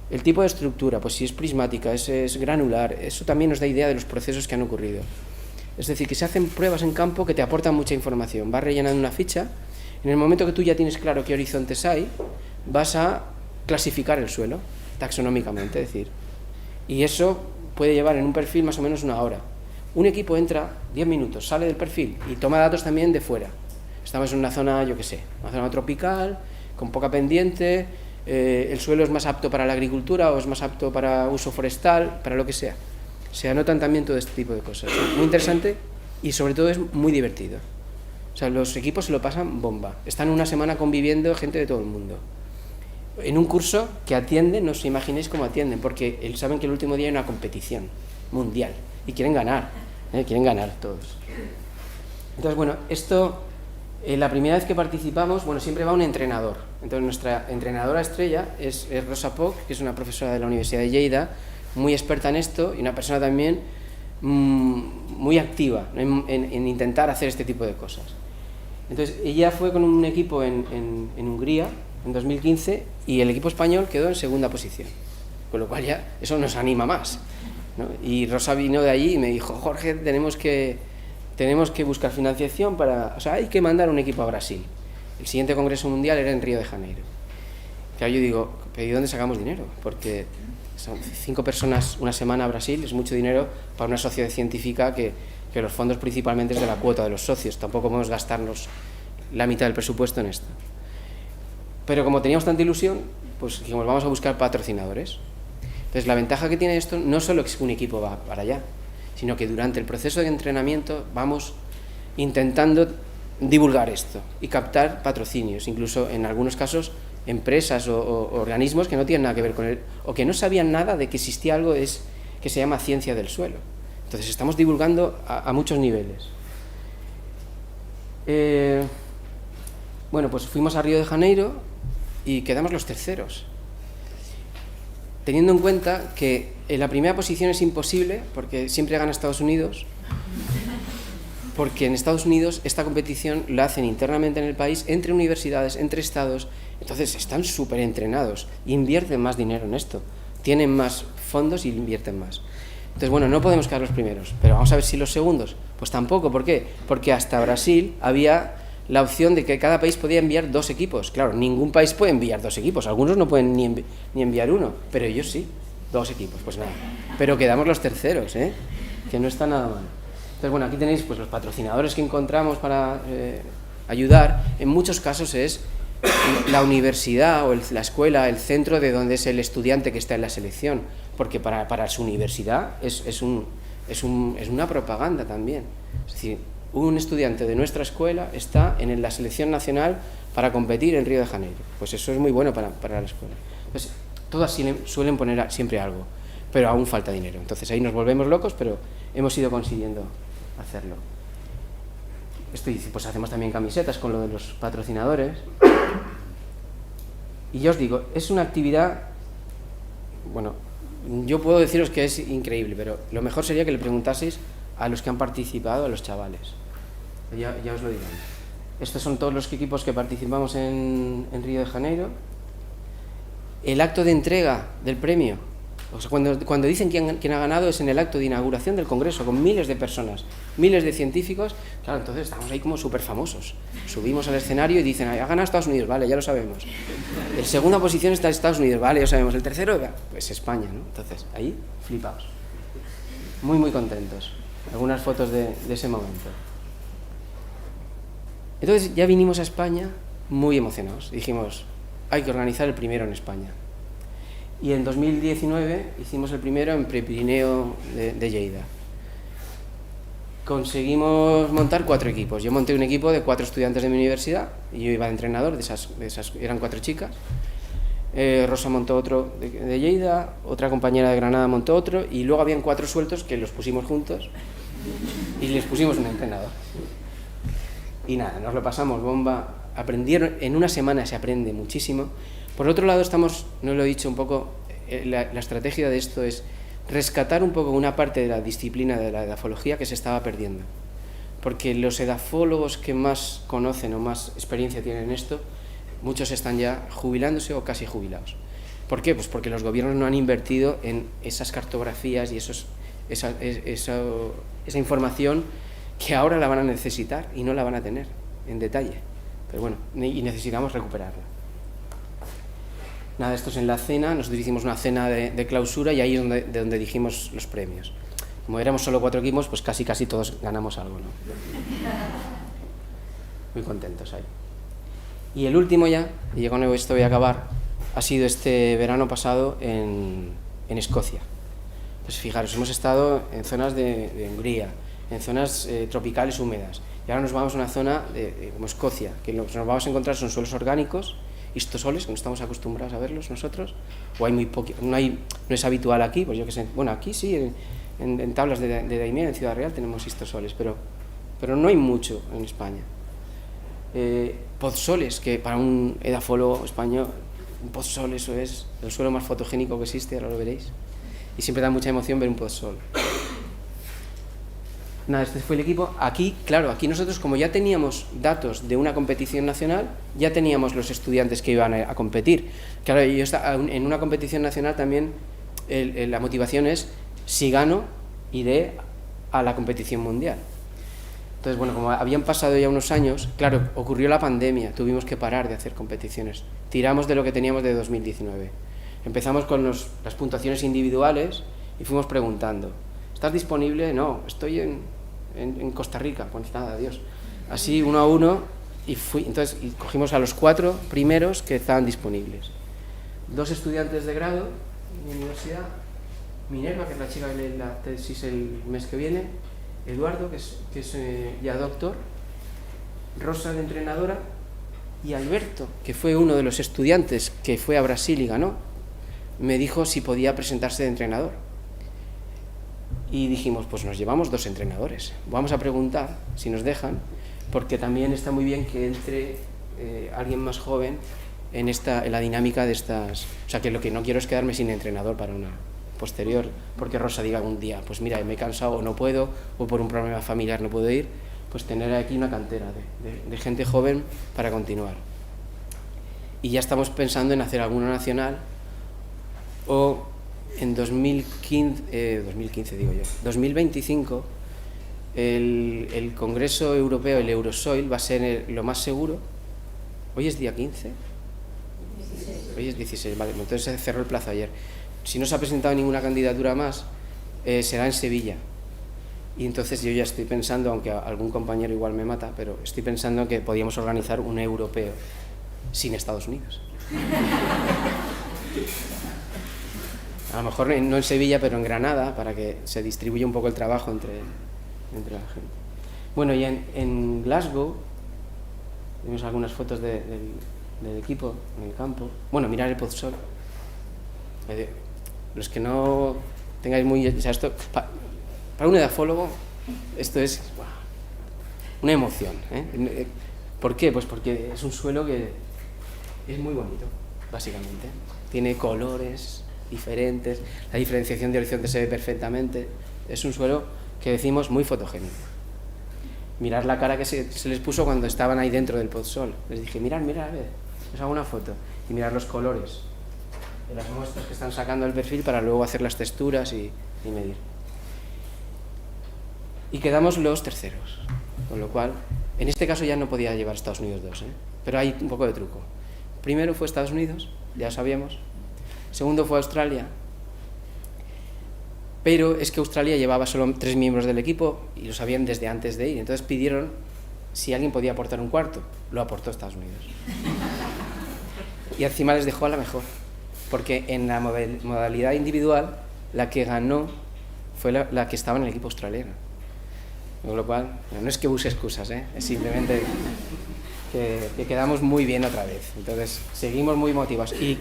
El tipo de estructura, pues si es prismática, es granular, eso también nos da idea de los procesos que han ocurrido. Es decir, que se hacen pruebas en campo que te aportan mucha información. Vas rellenando una ficha, en el momento que tú ya tienes claro qué horizontes hay, vas a clasificar el suelo taxonómicamente, es decir. Y eso puede llevar en un perfil más o menos 1 hora. Un equipo entra 10 minutos, sale del perfil y toma datos también de fuera. Estamos en una zona, yo qué sé, una zona tropical, con poca pendiente, el suelo es más apto para la agricultura o es más apto para uso forestal, para lo que sea. Se anotan también todo este tipo de cosas. Muy interesante y sobre todo es muy divertido. O sea, los equipos se lo pasan bomba. Están una semana conviviendo gente de todo el mundo. En un curso que atienden, no os imaginéis cómo atienden, porque saben que el último día hay una competición mundial y quieren ganar todos. Entonces, bueno, esto La primera vez que participamos, bueno, siempre va un entrenador. Entonces nuestra entrenadora estrella es Rosa Poch, que es una profesora de la Universidad de Lleida, muy experta en esto y una persona también muy activa en intentar hacer este tipo de cosas. Entonces ella fue con un equipo en Hungría en 2015 y el equipo español quedó en segunda posición, con lo cual ya eso nos anima más, ¿no? Y Rosa vino de allí y me dijo: Jorge, tenemos que buscar financiación o sea, hay que mandar un equipo a Brasil. El siguiente Congreso Mundial era en Río de Janeiro. Claro, yo digo, ¿pero de dónde sacamos dinero? Porque son 5 personas una semana a Brasil, es mucho dinero para una sociedad científica que los fondos principalmente es de la cuota de los socios, tampoco podemos gastarnos la mitad del presupuesto en esto. Pero como teníamos tanta ilusión, pues dijimos, vamos a buscar patrocinadores. Entonces la ventaja que tiene esto no solo es que un equipo va para allá, sino que durante el proceso de entrenamiento vamos intentando divulgar esto y captar patrocinios, incluso en algunos casos empresas o organismos que no tienen nada que ver con él o que no sabían nada de que existía algo que se llama ciencia del suelo. Entonces estamos divulgando a muchos niveles. Bueno, pues fuimos a Río de Janeiro y quedamos los terceros, teniendo en cuenta que en la primera posición es imposible porque siempre gana Estados Unidos, porque en Estados Unidos esta competición la hacen internamente en el país, entre universidades, entre estados. Entonces están súper entrenados, invierten más dinero en esto, tienen más fondos y invierten más. Entonces, bueno, no podemos quedar los primeros, pero vamos a ver si los segundos. Pues tampoco, ¿por qué? Porque hasta Brasil había la opción de que cada país podía enviar 2 equipos. Claro, ningún país puede enviar 2 equipos, algunos no pueden ni enviar uno, pero ellos sí, 2 equipos, pues nada. Pero quedamos los terceros, que no está nada mal. Entonces, bueno, aquí tenéis pues los patrocinadores que encontramos para ayudar. En muchos casos es la universidad o la escuela, el centro de donde es el estudiante que está en la selección, porque para su universidad es una propaganda también. Es decir, un estudiante de nuestra escuela está en la selección nacional para competir en Río de Janeiro. Pues eso es muy bueno para la escuela. Entonces, todas suelen poner siempre algo, pero aún falta dinero. Entonces ahí nos volvemos locos, pero hemos ido consiguiendo hacerlo. Pues hacemos también camisetas con lo de los patrocinadores. Y yo os digo, es una actividad, bueno, yo puedo deciros que es increíble, pero lo mejor sería que le preguntaseis a los que han participado, a los chavales. Ya os lo dirán. Estos son todos los equipos que participamos en Río de Janeiro. El acto de entrega del premio, o sea, cuando dicen quién ha ganado, es en el acto de inauguración del Congreso, con miles de personas, miles de científicos. Claro, entonces estamos ahí como súper famosos. Subimos al escenario y dicen, ha ganado Estados Unidos, vale, ya lo sabemos. En segunda posición está Estados Unidos, vale, ya sabemos. El tercero, pues España, ¿no? Entonces, ahí, flipaos. Muy, muy contentos. Algunas fotos de ese momento. Entonces ya vinimos a España muy emocionados. Dijimos, hay que organizar el primero en España. Y en 2019 hicimos el primero en Prepirineo de Lleida. Conseguimos montar 4 equipos. Yo monté un equipo de 4 estudiantes de mi universidad y yo iba de entrenador, de esas eran 4 chicas. Rosa montó otro de Lleida, otra compañera de Granada montó otro y luego habían 4 sueltos que los pusimos juntos y les pusimos un entrenador. Y nada, nos lo pasamos bomba. Aprendieron, en una semana se aprende muchísimo. Por otro lado, no lo he dicho un poco, la estrategia de esto es rescatar un poco una parte de la disciplina de la edafología que se estaba perdiendo. Porque los edafólogos que más conocen o más experiencia tienen en esto, muchos están ya jubilándose o casi jubilados. ¿Por qué? Pues porque los gobiernos no han invertido en esas cartografías y esa información que ahora la van a necesitar y no la van a tener en detalle. Pero bueno, y necesitamos recuperarla. Nada, esto es en la cena, nosotros hicimos una cena de clausura y ahí es donde dijimos los premios. Como éramos solo 4 equipos, pues casi todos ganamos algo, ¿no? Muy contentos ahí. Y el último ya, y ya con esto voy a acabar, ha sido este verano pasado en Escocia. Pues fijaros, hemos estado en zonas de Hungría, en zonas tropicales húmedas, y ahora nos vamos a una zona como Escocia, que lo que nos vamos a encontrar son suelos orgánicos, histosoles, que no estamos acostumbrados a verlos nosotros, o hay muy poco, no es habitual aquí, pues yo que sé, bueno, aquí sí, en tablas de Daimiel, en Ciudad Real tenemos histosoles, pero no hay mucho en España. podsoles, que para un edafólogo español, un podsol, eso es el suelo más fotogénico que existe, ahora lo veréis. Y siempre da mucha emoción ver un podsol. Nada, este fue el equipo. Aquí, claro, aquí nosotros, como ya teníamos datos de una competición nacional, ya teníamos los estudiantes que iban a competir. Claro, yo en una competición nacional también la motivación es, si gano, iré a la competición mundial. Entonces, bueno, como habían pasado ya unos años, claro, ocurrió la pandemia, tuvimos que parar de hacer competiciones. Tiramos de lo que teníamos de 2019. Empezamos con las puntuaciones individuales y fuimos preguntando, ¿estás disponible? No, estoy en Costa Rica. Pues nada, adiós. Así, uno a uno, y cogimos a los 4 primeros que estaban disponibles. 2 estudiantes de grado en la universidad, Minerva, que es la chica que lee la tesis el mes que viene, Eduardo, que es ya doctor, Rosa, de entrenadora, y Alberto, que fue uno de los estudiantes que fue a Brasil y ganó, me dijo si podía presentarse de entrenador. Y dijimos, pues nos llevamos 2 entrenadores. Vamos a preguntar si nos dejan, porque también está muy bien que entre alguien más joven en la dinámica de estas. O sea, que lo que no quiero es quedarme sin entrenador para una posterior, porque Rosa diga un día, pues mira, me he cansado o no puedo, o por un problema familiar no puedo ir, pues tener aquí una cantera de gente joven para continuar. Y ya estamos pensando en hacer alguna nacional, o en 2025, el Congreso Europeo, el Eurosoil, va a ser lo más seguro. Hoy es día 15. 16. Hoy es 16, vale, entonces se cerró el plazo ayer. Si no se ha presentado ninguna candidatura más, será en Sevilla. Y entonces yo ya estoy pensando, aunque algún compañero igual me mata, pero estoy pensando que podríamos organizar un europeo sin Estados Unidos. A lo mejor no en Sevilla, pero en Granada, para que se distribuya un poco el trabajo entre la gente. Bueno, y en Glasgow, vemos algunas fotos del equipo en el campo. Bueno, mirar el podsol. Los que no tengáis muy... O sea, esto, para un edafólogo, esto es una emoción, ¿eh? ¿Por qué? Pues porque es un suelo que es muy bonito, básicamente. Tiene colores diferentes, la diferenciación de horizonte se ve perfectamente. Es un suelo que decimos muy fotogénico. Mirad la cara que se les puso cuando estaban ahí dentro del podsol. Les dije, mirad, a ver, os hago una foto. Y mirad los colores de las muestras que están sacando del perfil para luego hacer las texturas y medir. Y quedamos los terceros, con lo cual, en este caso ya no podía llevar Estados Unidos 2, pero hay un poco de truco. Primero fue Estados Unidos, ya sabíamos. Segundo fue Australia, pero es que Australia llevaba solo 3 miembros del equipo y lo sabían desde antes de ir. Entonces pidieron si alguien podía aportar un cuarto. Lo aportó Estados Unidos. Y encima les dejó a la mejor, porque en la modalidad individual la que ganó fue la que estaba en el equipo australiano. Con lo cual, no es que use excusas, es simplemente que quedamos muy bien otra vez. Entonces, seguimos muy motivados. Y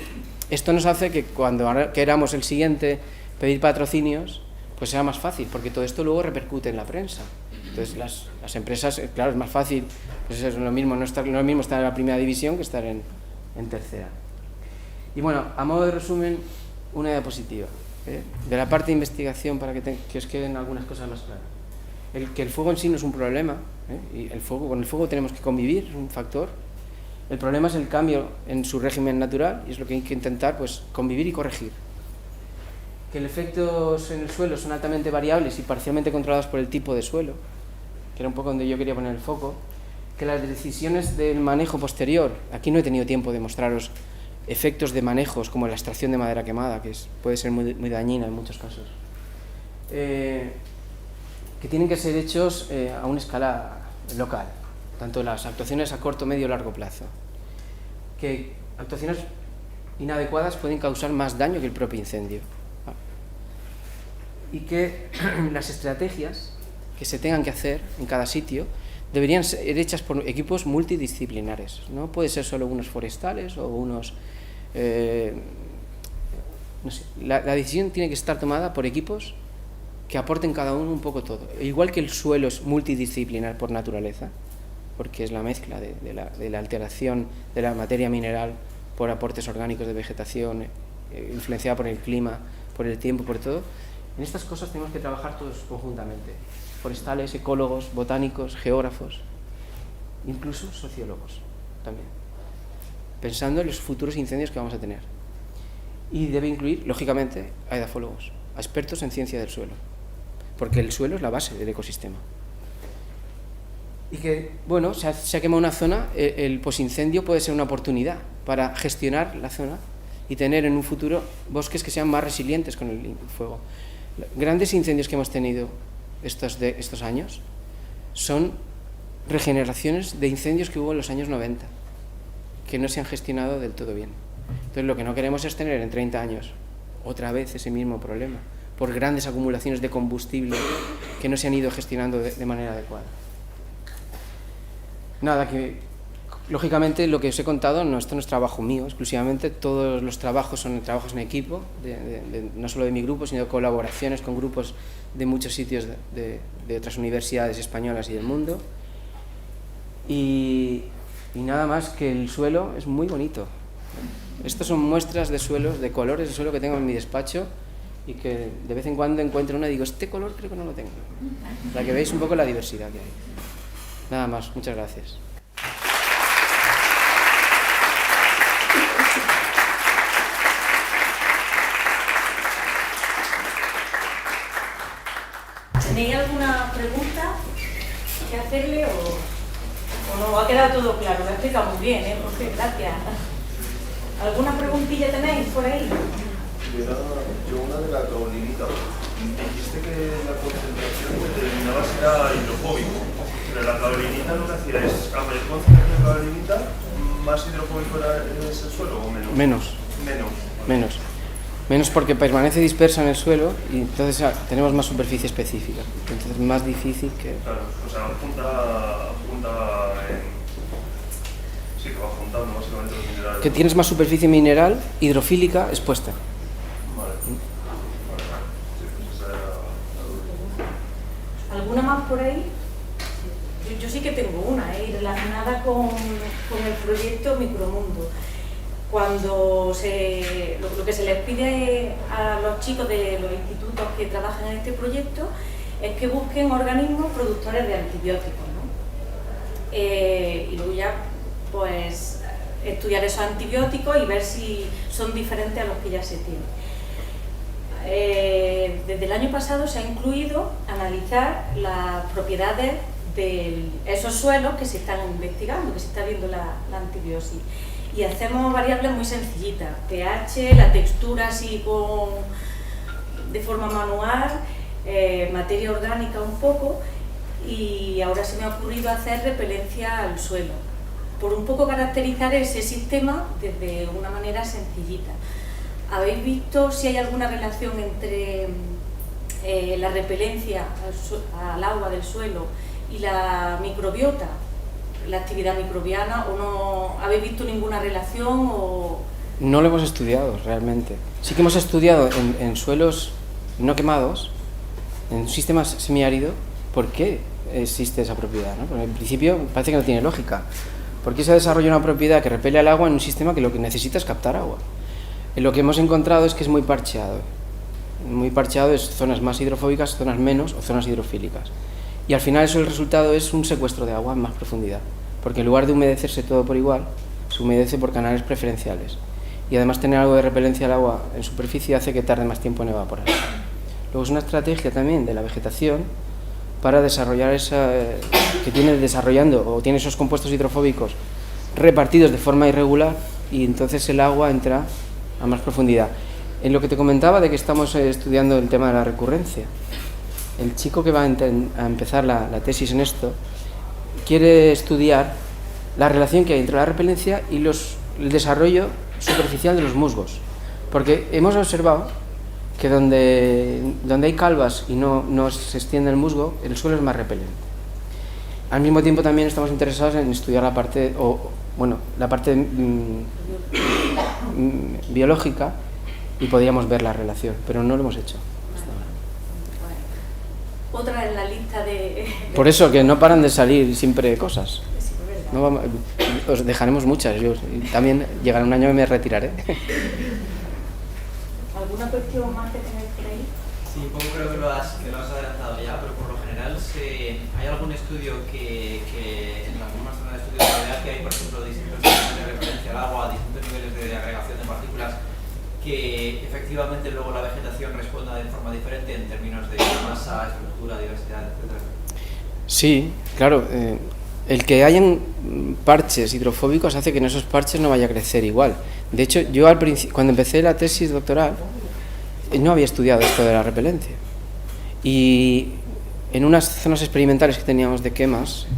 esto nos hace que cuando queramos el siguiente pedir patrocinios, pues sea más fácil, porque todo esto luego repercute en la prensa. Entonces, las empresas, claro, es más fácil, pues es lo mismo, no es lo mismo estar en la primera división que estar en tercera. Y bueno, a modo de resumen, una diapositiva de la parte de investigación para que os queden algunas cosas más claras. Que el fuego en sí no es un problema, y con el fuego tenemos que convivir, es un factor. El problema es el cambio en su régimen natural, y es lo que hay que intentar, pues, convivir y corregir. Que los efectos en el suelo son altamente variables y parcialmente controlados por el tipo de suelo, que era un poco donde yo quería poner el foco. Que las decisiones del manejo posterior, aquí no he tenido tiempo de mostraros efectos de manejos como la extracción de madera quemada, que puede ser muy, muy dañina en muchos casos. Que tienen que ser hechos a una escala local, tanto las actuaciones a corto, medio y largo plazo. Que actuaciones inadecuadas pueden causar más daño que el propio incendio. Y que las estrategias que se tengan que hacer en cada sitio deberían ser hechas por equipos multidisciplinares. No puede ser solo unos forestales o unos... no sé, la decisión tiene que estar tomada por equipos que aporten cada uno un poco todo. Igual que el suelo es multidisciplinar por naturaleza, porque es la mezcla de la alteración de la materia mineral por aportes orgánicos de vegetación, influenciada por el clima, por el tiempo, por todo. En estas cosas tenemos que trabajar todos conjuntamente, forestales, ecólogos, botánicos, geógrafos, incluso sociólogos también, pensando en los futuros incendios que vamos a tener. Y debe incluir, lógicamente, a edafólogos, a expertos en ciencia del suelo, porque el suelo es la base del ecosistema. Y que, bueno, se ha quemado una zona, el posincendio puede ser una oportunidad para gestionar la zona y tener en un futuro bosques que sean más resilientes con el fuego. Grandes incendios que hemos tenido estos años son regeneraciones de incendios que hubo en los años 90, que no se han gestionado del todo bien. Entonces lo que no queremos es tener en 30 años otra vez ese mismo problema, por grandes acumulaciones de combustible que no se han ido gestionando de manera adecuada. Nada, que lógicamente lo que os he contado, esto no es trabajo mío exclusivamente, todos los trabajos son trabajos en equipo, no solo de mi grupo, sino de colaboraciones con grupos de muchos sitios de otras universidades españolas y del mundo. Y nada más, que el suelo es muy bonito. Estos son muestras de suelos, de colores de suelo que tengo en mi despacho y que de vez en cuando encuentro una y digo, este color creo que no lo tengo. Para que veáis un poco la diversidad que hay. Nada más, muchas gracias. ¿Tenéis alguna pregunta que hacerle o no? Ha quedado todo claro, lo he explicado muy bien, Jorge, gracias. ¿Alguna preguntilla tenéis por ahí? Yo una de la caolinita. Dijiste que la concentración que determinabas era hidrofóbico, pero la caolinita lo que hacía es, a mayor concentración de caolinita, ¿más hidrofóbico es el suelo o menos? Menos porque permanece dispersa en el suelo y entonces tenemos más superficie específica, entonces más difícil que... Claro, o sea, apunta sí, que va juntando básicamente los minerales. Que tienes más superficie mineral hidrofílica expuesta. Vale. Sí, pues esa era la duda. ¿Alguna más por ahí? Yo sí que tengo una, relacionada con el proyecto Micromundo. Cuando lo que se les pide a los chicos de los institutos que trabajan en este proyecto es que busquen organismos productores de antibióticos, ¿no? Y luego ya pues estudiar esos antibióticos y ver si son diferentes a los que ya se tienen. Desde el año pasado se ha incluido analizar las propiedades de esos suelos que se están investigando, que se está viendo la antibiósis. Y hacemos variables muy sencillitas, pH, la textura así de forma manual, materia orgánica un poco, y ahora se me ha ocurrido hacer repelencia al suelo, por un poco caracterizar ese sistema desde una manera sencillita. ¿Habéis visto si hay alguna relación entre la repelencia al agua del suelo y la microbiota? La actividad microbiana, o no habéis visto ninguna relación? No lo hemos estudiado realmente. Sí que hemos estudiado en suelos no quemados, en sistemas semiáridos, por qué existe esa propiedad, ¿no? Porque en principio parece que no tiene lógica. ¿Por qué se desarrolla una propiedad que repele al agua en un sistema que lo que necesita es captar agua? Lo que hemos encontrado es que es muy parcheado. Muy parcheado es zonas más hidrofóbicas, zonas menos o zonas hidrofílicas. Y al final eso, el resultado es un secuestro de agua en más profundidad, porque en lugar de humedecerse todo por igual, se humedece por canales preferenciales. Y además tener algo de repelencia al agua en superficie hace que tarde más tiempo en evaporar. Luego es una estrategia también de la vegetación para desarrollar que tiene desarrollando o tiene esos compuestos hidrofóbicos repartidos de forma irregular, y entonces el agua entra a más profundidad. En lo que te comentaba de que estamos estudiando el tema de la recurrencia, el chico que va a empezar la tesis en esto quiere estudiar la relación que hay entre la repelencia y el desarrollo superficial de los musgos, porque hemos observado que donde hay calvas y no se extiende el musgo, el suelo es más repelente. Al mismo tiempo también estamos interesados en estudiar la parte biológica, y podríamos ver la relación, pero no lo hemos hecho. Otra en la lista de... Por eso que no paran de salir siempre cosas. Sí. No vamos, os dejaremos muchas. Yo también llegará un año y me retiraré. ¿Alguna cuestión más que tenéis por ahí? Sí, un poco creo que lo has adelantado ya, pero por lo general hay algún estudio que en algunas zonas de estudio de gravedad que hay, por ejemplo, distintos niveles de referencia al agua, distintos niveles de agregación de partículas, que efectivamente luego la vegetación responda de forma diferente en términos de masa, estructura, diversidad, etc. Sí, claro. El que hayan parches hidrofóbicos hace que en esos parches no vaya a crecer igual. De hecho, yo al principio, cuando empecé la tesis doctoral, no había estudiado esto de la repelencia. Y en unas zonas experimentales que teníamos de quemas,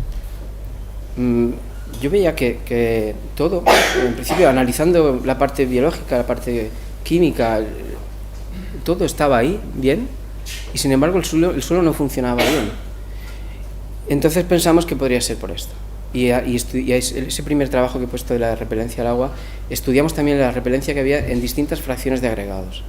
yo veía que todo, en principio analizando la parte biológica, la parte química, todo estaba ahí bien, y sin embargo el suelo no funcionaba bien. Entonces pensamos que podría ser por esto. Y ese primer trabajo que he puesto de la repelencia al agua, estudiamos también la repelencia que había en distintas fracciones de agregados.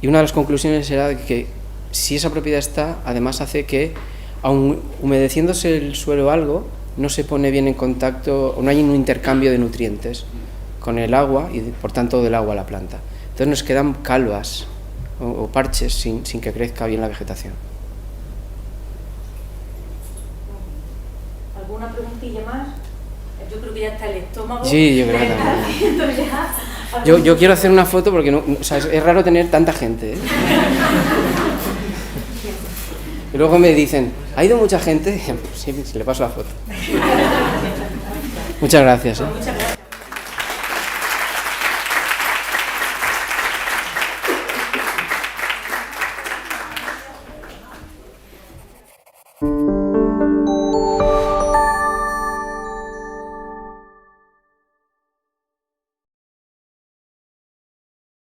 Y una de las conclusiones era que si esa propiedad está, además hace que, aun humedeciéndose el suelo algo, no se pone bien en contacto, o no hay un intercambio de nutrientes con el agua y por tanto del agua a la planta. Entonces nos quedan calvas o parches sin que crezca bien la vegetación. ¿Alguna preguntilla más? Yo creo que ya está el estómago. Sí, yo creo que también. Yo quiero hacer una foto porque o sea, es raro tener tanta gente, ¿eh? Y luego me dicen, ¿ha ido mucha gente? Sí, le paso la foto. Muchas gracias. Muchas gracias.